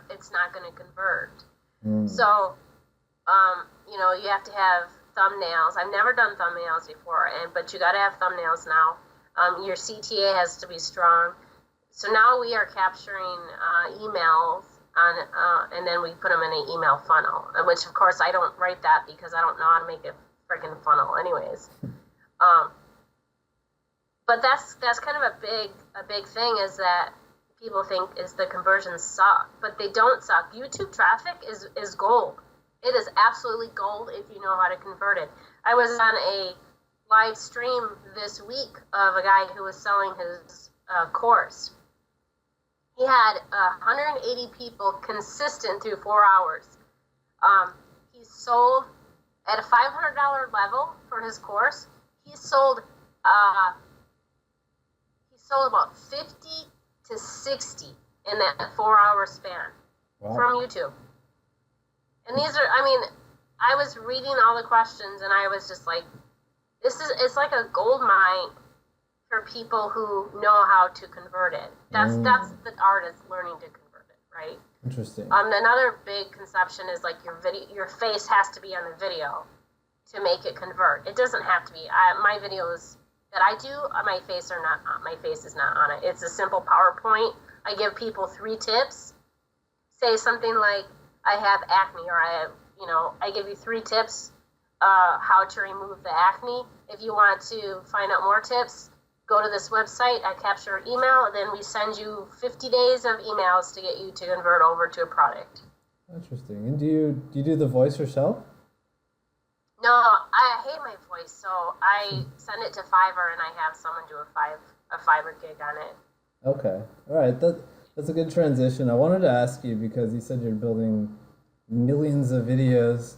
it's not going to convert. So, you have to have thumbnails. I've never done thumbnails before, but you got to have thumbnails now. Your CTA has to be strong. So now we are capturing emails and then we put them in an email funnel, which of course I don't write that because I don't know how to make a freaking funnel anyways. But that's kind of a big thing, is that people think is the conversions suck, but they don't suck. YouTube traffic is gold. It is absolutely gold if you know how to convert it. I was on a live stream this week of a guy who was selling his course. He had 180 people consistent through 4 hours. He sold at a $500 level for his course. He sold about 50 to 60 in that 4 hour span. Wow. From YouTube. And these are, I was reading all the questions and I was just like, it's like a gold mine for people who know how to convert it. That's the art, is learning to convert it, right? Interesting. Another big conception is like your face has to be on the video to make it convert. It doesn't have to be. My videos that I do, my face is not on it. It's a simple PowerPoint. I give people 3 tips. Say something like, I have acne, or I give you 3 tips how to remove the acne. If you want to find out more tips, go to this website. I capture your email, and then we send you 50 days of emails to get you to convert over to a product. Interesting. And do you do the voice yourself? No, I hate my voice, so I send it to Fiverr and I have someone do a Fiverr gig on it. Okay. All right. That's a good transition. I wanted to ask you because you said you're building millions of videos.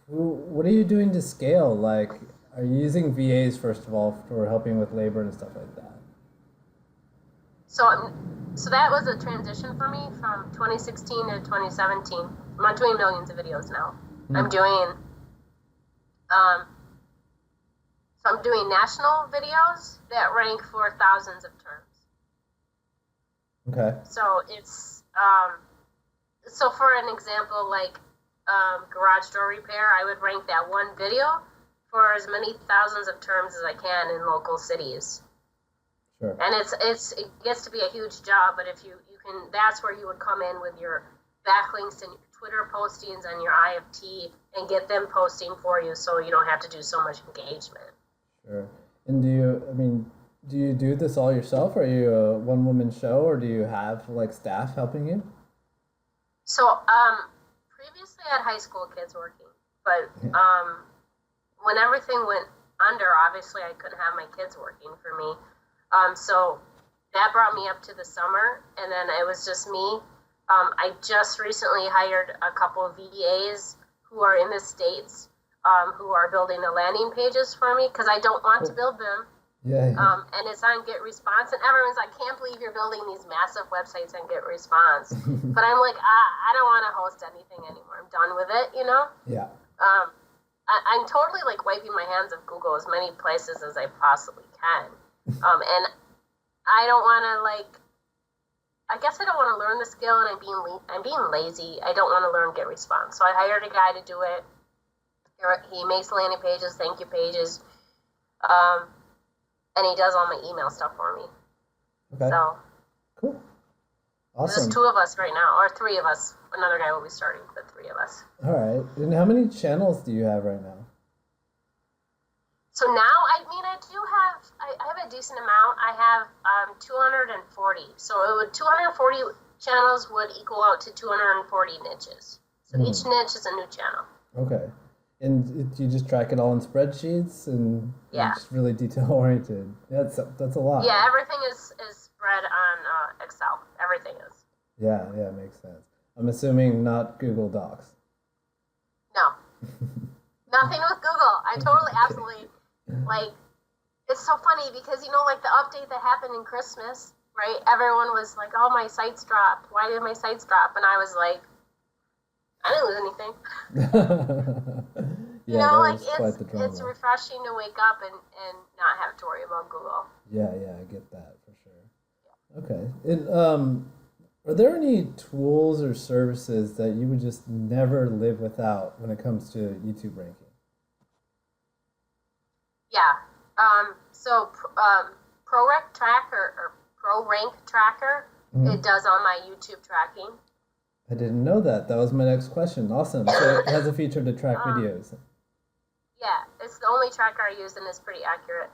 What are you doing to scale? Like, are you using VAs first of all for helping with labor and stuff like that? So that was a transition for me from 2016 to 2017. I'm not doing millions of videos now. I'm doing so I'm doing national videos that rank for thousands of terms. Okay. So it's so for an example, like garage door repair, I would rank that one video for as many thousands of terms as I can in local cities. Sure. And it gets to be a huge job, but if you can, that's where you would come in with your backlinks and your Twitter postings and your IFT and get them posting for you, so you don't have to do so much engagement. Sure. And do you do this all yourself? Are you a one-woman show, or do you have like staff helping you? So previously I had high school kids working, but when everything went under, obviously I couldn't have my kids working for me. So that brought me up to the summer, and then it was just me. I just recently hired a couple of VAs who are in the States, who are building the landing pages for me because I don't want to build them. Yeah. And it's on GetResponse, and everyone's like, "Can't believe you're building these massive websites on GetResponse." But I'm like, I don't want to host anything anymore. I'm done with it, you know? Yeah. I'm totally like wiping my hands of Google as many places as I possibly can. And I don't want to I guess I don't want to learn the skill, and I'm being lazy. I don't want to learn GetResponse. So I hired a guy to do it. He makes landing pages, thank you pages, and he does all my email stuff for me. Okay. So cool. Awesome. There's 2 of us right now, or 3 of us. Another guy will be starting, but 3 of us. All right. And how many channels do you have right now? So now, I have a decent amount. I have 240. So 240 channels would equal out to 240 niches. So each niche is a new channel. Okay. And you just track it all in spreadsheets, and yeah, it's really detail oriented. That's a lot. Yeah, everything is spread on Excel. Everything is. Yeah, makes sense. I'm assuming not Google Docs. No. Nothing with Google. I totally, absolutely, it's so funny because, the update that happened in Christmas, right? Everyone was like, oh, my sites dropped. Why did my sites drop? And I was like, I didn't lose anything. It's refreshing to wake up and not have to worry about Google. Yeah, I get that for sure. Yeah. Okay. And are there any tools or services that you would just never live without when it comes to YouTube ranking? Yeah. So ProRank Tracker or ProRank Tracker, it does all my YouTube tracking. I didn't know that. That was my next question. Awesome. So it has a feature to track videos. Yeah, it's the only tracker I use, and it's pretty accurate.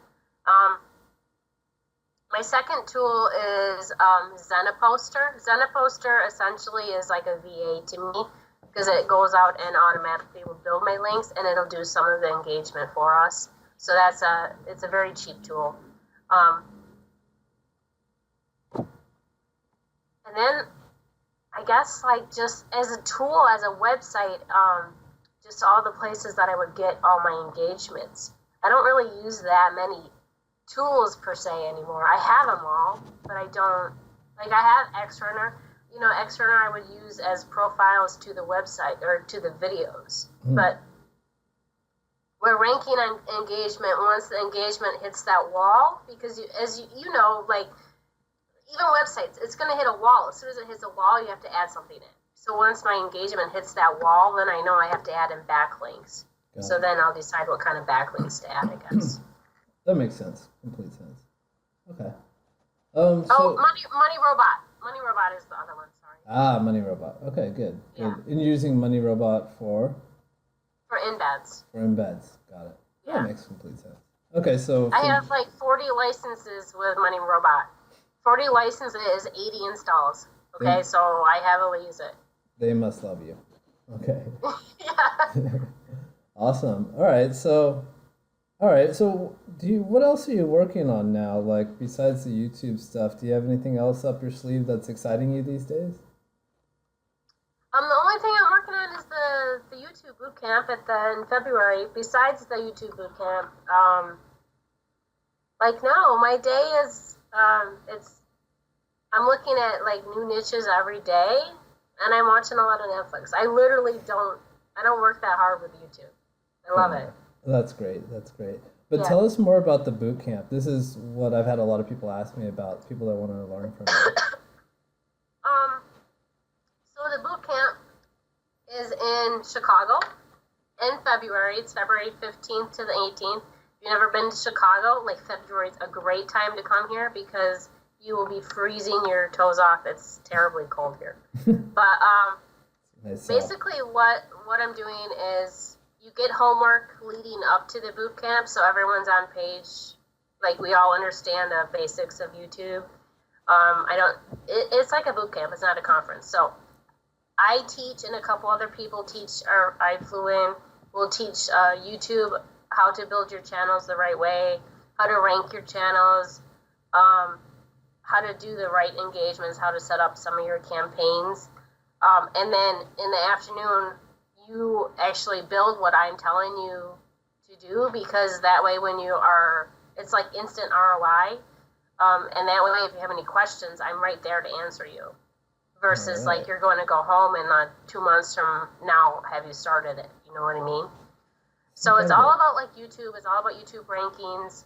My second tool is Zenaposter. Zenaposter essentially is like a VA to me because it goes out and automatically will build my links, and it'll do some of the engagement for us. So it's a very cheap tool. And then I guess just as a tool, as a website, just all the places that I would get all my engagements. I don't really use that many tools per se anymore. I have them all, but I don't, I have Xrunner. Xrunner I would use as profiles to the website or to the videos. But we're ranking on engagement once the engagement hits that wall, because even websites, it's going to hit a wall. As soon as it hits a wall, you have to add something in. So once my engagement hits that wall, then I know I have to add in backlinks. So then I'll decide what kind of backlinks to add, I guess. That makes sense. Complete sense. Okay. Money Robot. Money Robot is the other one, sorry. Money Robot. Okay, good. Yeah. And you're using Money Robot for? For embeds. For embeds. Got it. Yeah. That makes complete sense. Okay, so... I have 40 licenses with Money Robot. 40 licenses, 80 installs. Okay, so I heavily use it. They must love you. Okay. Yeah. Awesome. All right. So, what else are you working on now? Like besides the YouTube stuff, do you have anything else up your sleeve that's exciting you these days? The only thing I'm working on is the YouTube Bootcamp in February. Besides the YouTube Bootcamp, like no, my day is it's I'm looking at like new niches every day, and I'm watching a lot of Netflix. I don't work that hard with YouTube. I love it. That's great. That's great. But Yeah. tell us more about the boot camp. This is what I've had a lot of people ask me about, people that want to learn from you. Um, so the boot camp is in Chicago in February. It's February 15th to the 18th. If you've never been to Chicago, like February is a great time to come here because you will be freezing your toes off. It's terribly cold here. But Nice. basically what I'm doing is you get homework leading up to the boot camp so everyone's on page. Like we all understand the basics of YouTube. It's like a boot camp. It's not a conference. So I teach and a couple other people teach, or I flew in, will teach YouTube how to build your channels the right way, how to rank your channels, how to do the right engagements, how to set up some of your campaigns. And then in the afternoon, you actually build what I'm telling you to do, because that way it's like instant ROI. And that way, if you have any questions, I'm right there to answer you. Versus like you're going to go home and 2 months from now, have you started it? You know what I mean? So it's all about like YouTube. It's all about YouTube rankings.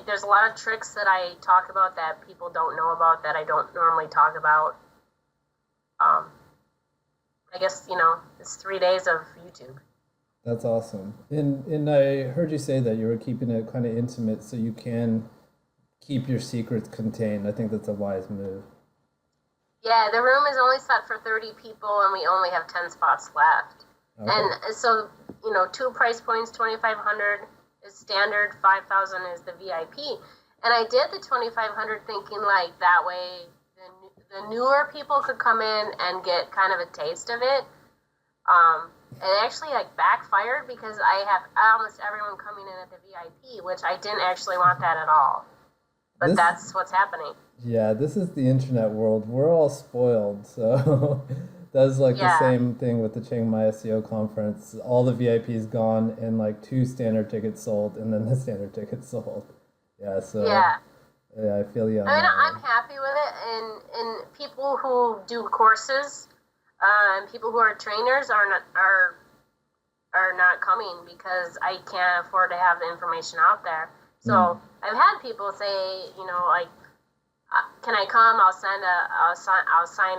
There's a lot of tricks that I talk about that people don't know about that I don't normally talk about. I guess, it's 3 days of YouTube. That's awesome. And I heard you say that you were keeping it kind of intimate so you can keep your secrets contained. I think that's a wise move. Yeah, the room is only set for 30 people and we only have 10 spots left. Okay. And so, 2 price points, 2,500 is standard, 5,000 is the VIP. And I did the 2,500 thinking like that way the newer people could come in and get kind of a taste of it. It actually like backfired because I have almost everyone coming in at the VIP, which I didn't actually want that at all. But that's what's happening. Yeah, this is the internet world. We're all spoiled, so that's like the same thing with the Chiang SEO conference. All the VIPs gone and like 2 standard tickets sold, and then the standard tickets sold. Yeah, so yeah, I feel you on that. I'm happy with it, and people who do courses, and people who are trainers are not coming because I can't afford to have the information out there. So I've had people say, like, can I come? I'll sign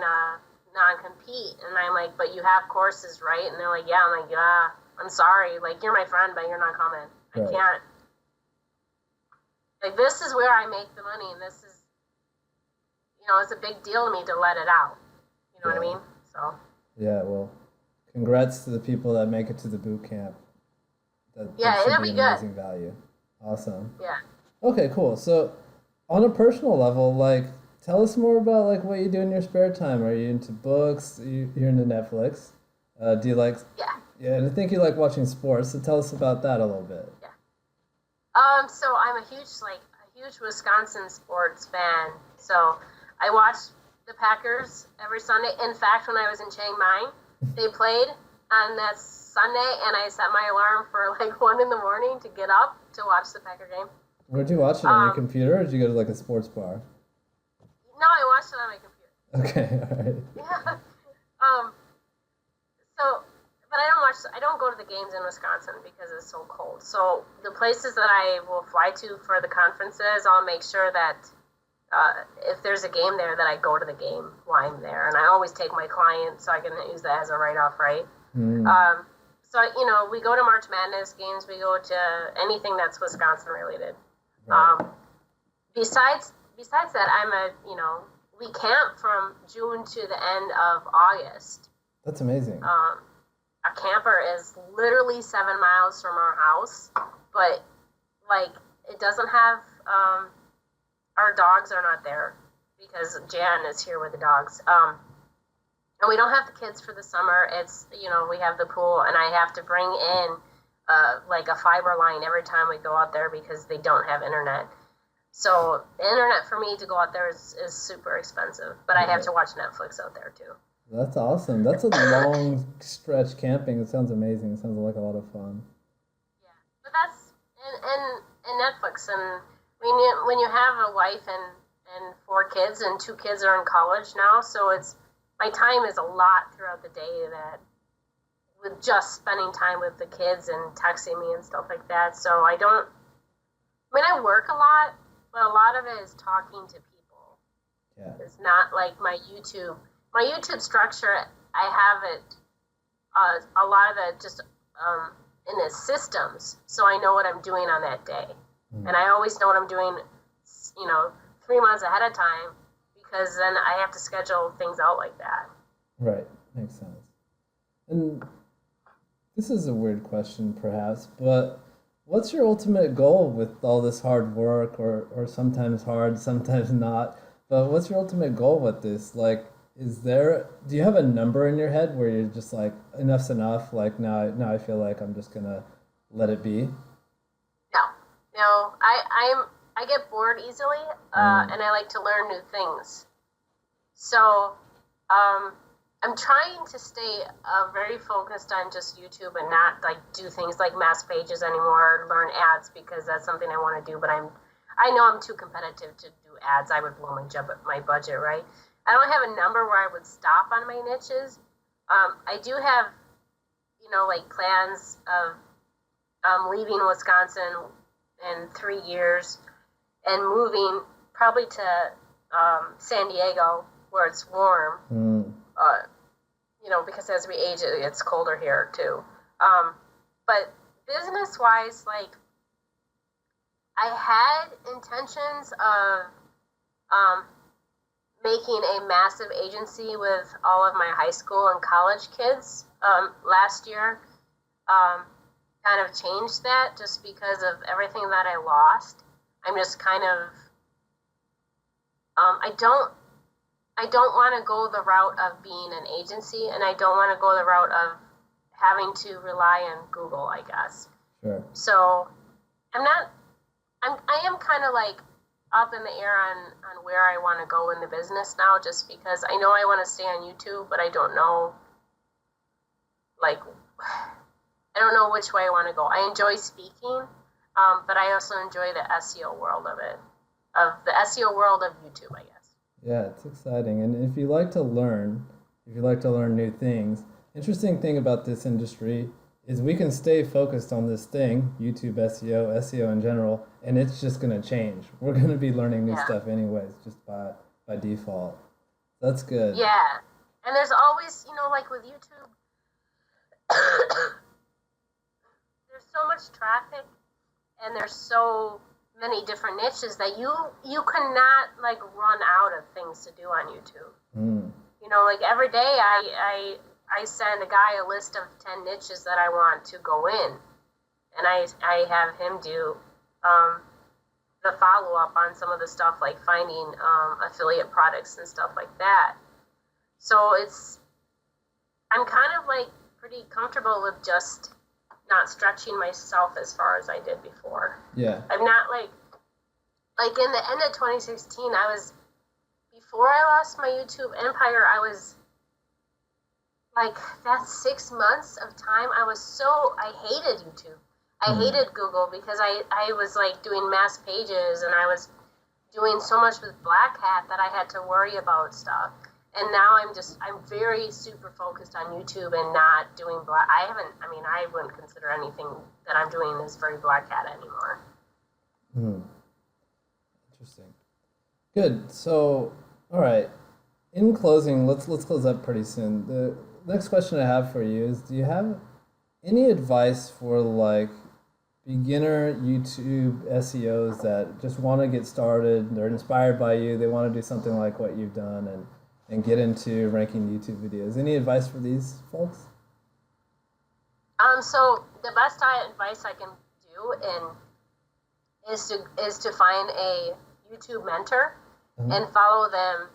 a non-compete, and I'm like, but you have courses, right? And they're like, yeah. I'm like, yeah. I'm sorry, like you're my friend, but you're not coming. I can't. Like this is where I make the money, and this is, it's a big deal to me to let it out. You know what I mean? So. Yeah, well, congrats to the people that make it to the boot camp. That it'll be good. Amazing value. Awesome. Yeah. Okay, cool. So, on a personal level, like, tell us more about like what you do in your spare time. Are you into books? You're into Netflix. Do you like? Yeah. Yeah, and I think you like watching sports. So tell us about that a little bit. Yeah. So I'm a huge Wisconsin sports fan. So I watch the Packers every Sunday. In fact, when I was in Chiang Mai, they played on that Sunday, and I set my alarm for like 1 a.m. to get up to watch the Packer game. Where'd you watch it, on your computer, or did you go to like a sports bar? No, I watched it on my computer. Okay, all right. Yeah. But I don't go to the games in Wisconsin because it's so cold. So the places that I will fly to for the conferences, I'll make sure that if there's a game there, that I go to the game while I'm there. And I always take my client so I can use that as a write-off, right? So, we go to March Madness games. We go to anything that's Wisconsin related. Right. Besides that, we camp from June to the end of August. That's amazing. Our camper is literally 7 miles from our house, but like it doesn't have, our dogs are not there because Jan is here with the dogs. And we don't have the kids for the summer. It's, we have the pool, and I have to bring in like a fiber line every time we go out there because they don't have internet. So the internet for me to go out there is super expensive, but I have to watch Netflix out there too. That's awesome. That's a long stretch camping. It sounds amazing. It sounds like a lot of fun. Yeah, but that's and Netflix, and when you have a wife and 4 kids, and 2 kids are in college now, so my time is a lot throughout the day that with just spending time with the kids and texting me and stuff like that. So I work a lot, but a lot of it is talking to people. Yeah. It's not like my YouTube structure. I have it, a lot of it just in the systems, so I know what I'm doing on that day. And I always know what I'm doing, 3 months ahead of time, because then I have to schedule things out like that. Right, makes sense. And this is a weird question, perhaps, but what's your ultimate goal with all this hard work, or sometimes hard, sometimes not? But what's your ultimate goal with this? Like, do you have a number in your head where you're just like, enough's enough? Like, now I feel like I'm just gonna let it be? No, I get bored easily, and I like to learn new things. So, I'm trying to stay very focused on just YouTube and not like do things like mass pages anymore, or learn ads, because that's something I want to do. But I know I'm too competitive to do ads. I would blow my budget, right? I don't have a number where I would stop on my niches. I do have, like plans of leaving Wisconsin in 3 years and moving probably to San Diego, where it's warm. Because as we age, it gets colder here too. But business-wise, like, I had intentions of making a massive agency with all of my high school and college kids last year. Kind of changed that just because of everything that I lost. I'm just kind of, I don't want to go the route of being an agency, and I don't want to go the route of having to rely on Google, I guess. Sure. So I am kind of like up in the air on where I want to go in the business now, just because I know I want to stay on YouTube, but I don't know, like, I don't know which way I want to go. I enjoy speaking, but I also enjoy the SEO world of it, of the SEO world of YouTube, I guess. Yeah, it's exciting. And if you like to learn new things, interesting thing about this industry is we can stay focused on this thing, YouTube SEO in general, and it's just going to change. We're going to be learning new stuff anyways, just by default. That's good. Yeah. And there's always, like with YouTube, there's so much traffic, and there's so many different niches that you cannot like run out of things to do on YouTube. Like every day I send a guy a list of 10 niches that I want to go in, and I have him do the follow-up on some of the stuff, like finding affiliate products and stuff like that. So I'm kind of like pretty comfortable with just not stretching myself as far as I did before. Yeah. I'm not like in the end of 2016, before I lost my YouTube empire, I was like, that 6 months of time, I hated YouTube. I hated Google because I was like doing mass pages, and I was doing so much with Black Hat that I had to worry about stuff. And now I'm very super focused on YouTube and not doing I wouldn't consider anything that I'm doing as very Black Hat anymore. Interesting. Good. So, all right. In closing, let's close up pretty soon. The next question I have for you is, do you have any advice for like beginner YouTube SEOs that just want to get started? They're inspired by you. They want to do something like what you've done and get into ranking YouTube videos. Any advice for these folks? So the best advice I can do is to find a YouTube mentor and follow them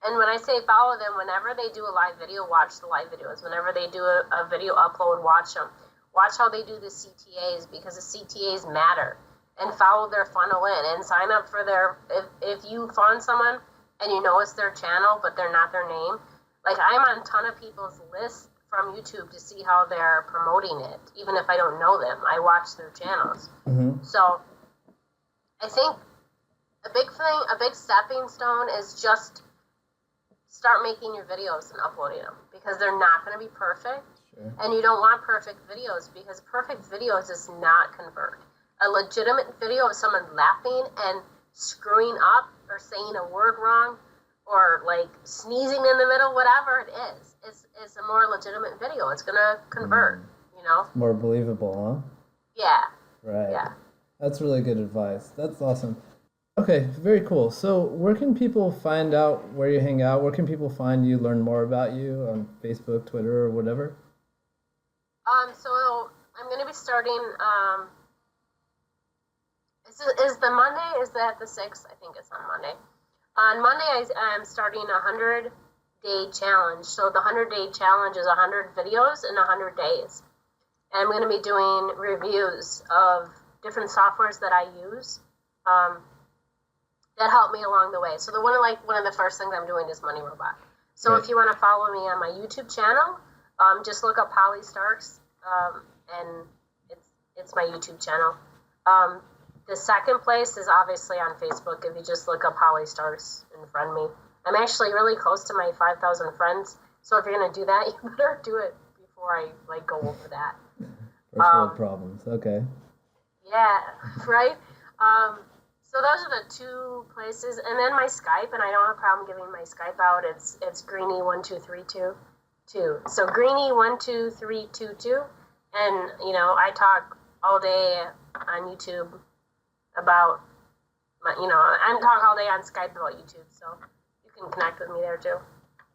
And when I say follow them, whenever they do a live video, watch the live videos. Whenever they do a video upload, watch them. Watch how they do the CTAs, because the CTAs matter. And follow their funnel in and sign up for their, if you fund someone and you know it's their channel, but they're not their name. Like, I'm on a ton of people's lists from YouTube to see how they're promoting it. Even if I don't know them, I watch their channels. Mm-hmm. So I think a big stepping stone is just start making your videos and uploading them, because they're not going to be perfect. Sure. And you don't want perfect videos, because perfect videos does not convert. A legitimate video of someone laughing and screwing up or saying a word wrong or like sneezing in the middle, whatever it is a more legitimate video. It's going to convert, you know? It's more believable, huh? Yeah. Right. Yeah. That's really good advice. That's awesome. Okay, very cool. So where can people find out where you hang out? Where can people find you, learn more about you on Facebook, Twitter, or whatever? So I'm going to be starting, is the Monday, is that the 6th? I think it's on Monday. On Monday, I'm starting a 100-day challenge. So the 100-day challenge is 100 videos in 100 days. And I'm going to be doing reviews of different softwares that I use that help me along the way. So one of the first things I'm doing is Money Robot. So Great. If you want to follow me on my YouTube channel, just look up Holly Starks, and it's my YouTube channel. The second place is obviously on Facebook. If you just look up Holly Starks and friend me. I'm actually really close to my 5,000 friends. So if you're going to do that, you better do it before I go over that. First world problems. Okay. Yeah, right? So those are the two places. And then my Skype, and I don't have a problem giving my Skype out. It's Greenie12322. So Greenie12322. And, I talk all day on YouTube about, I'm talking all day on Skype about YouTube. So you can connect with me there too.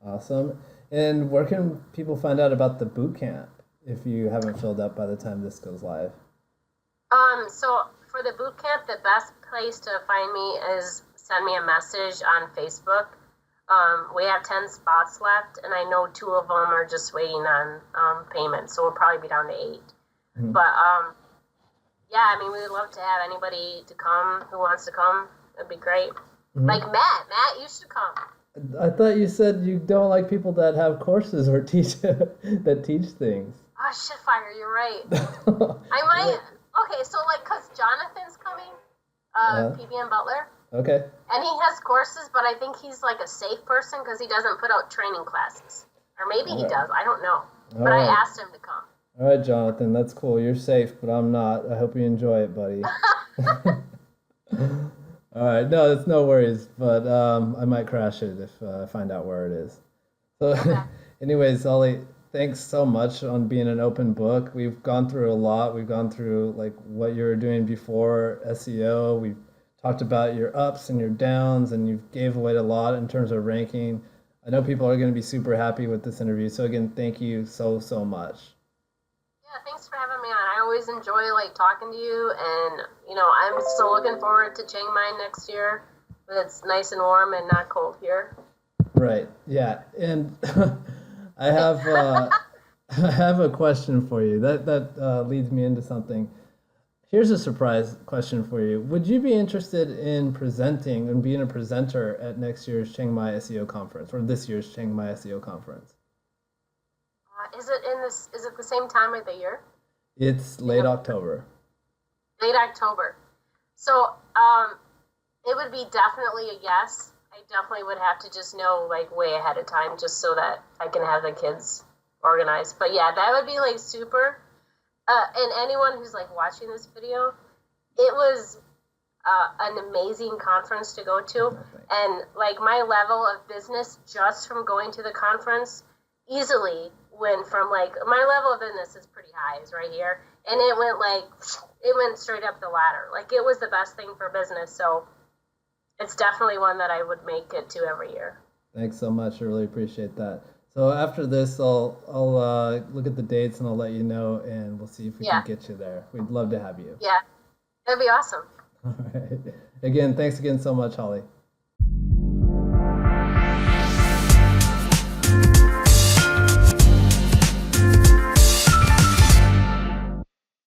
Awesome. And where can people find out about the Bootcamp if you haven't filled up by the time this goes live? So for the Bootcamp, the best place to find me is send me a message on Facebook. We have 10 spots left, and I know 2 of them are just waiting on payment, so we'll probably be down to 8. Mm-hmm. But yeah, we would love to have anybody to come who wants to come. It'd be great. Mm-hmm. Like Matt, you should come. I thought you said you don't like people that have courses or teach that teach things. Oh, shit fire, you're right. I might. Okay, so because Jonathan's coming, PBM Butler. Okay. And he has courses, but I think he's like a safe person because he doesn't put out training classes. Or maybe he does, I don't know. But I asked him to come. All right, Jonathan, that's cool. You're safe, but I'm not. I hope you enjoy it, buddy. All right, no, it's no worries, but I might crash it if I find out where it is. So, okay. Anyways, Ollie, thanks so much on being an open book. We've gone through a lot. We've gone through what you were doing before SEO. We've talked about your ups and your downs, and you gave away a lot in terms of ranking. I know people are going to be super happy with this interview. So again, thank you so much. Yeah, thanks for having me on. I always enjoy talking to you, and I'm still looking forward to Chiang Mai next year. When it's nice and warm and not cold here. Right. Yeah, and I have a question for you. That leads me into something. Here's a surprise question for you. Would you be interested in presenting and being a presenter at next year's Chiang Mai SEO conference, or this year's Chiang Mai SEO conference? Is it the same time of the year? It's late October. Late October. So it would be definitely a yes. I definitely would have to just know way ahead of time just so that I can have the kids organized. But yeah, that would be super. And anyone who's watching this video, it was an amazing conference to go to. And my level of business just from going to the conference easily went from my level of business is pretty high, is right here. And it went straight up the ladder. It was the best thing for business. So it's definitely one that I would make it to every year. Thanks so much. I really appreciate that. So after this, I'll look at the dates and I'll let you know, and we'll see if we can get you there. We'd love to have you. Yeah, that'd be awesome. All right. Again, thanks again so much, Holly.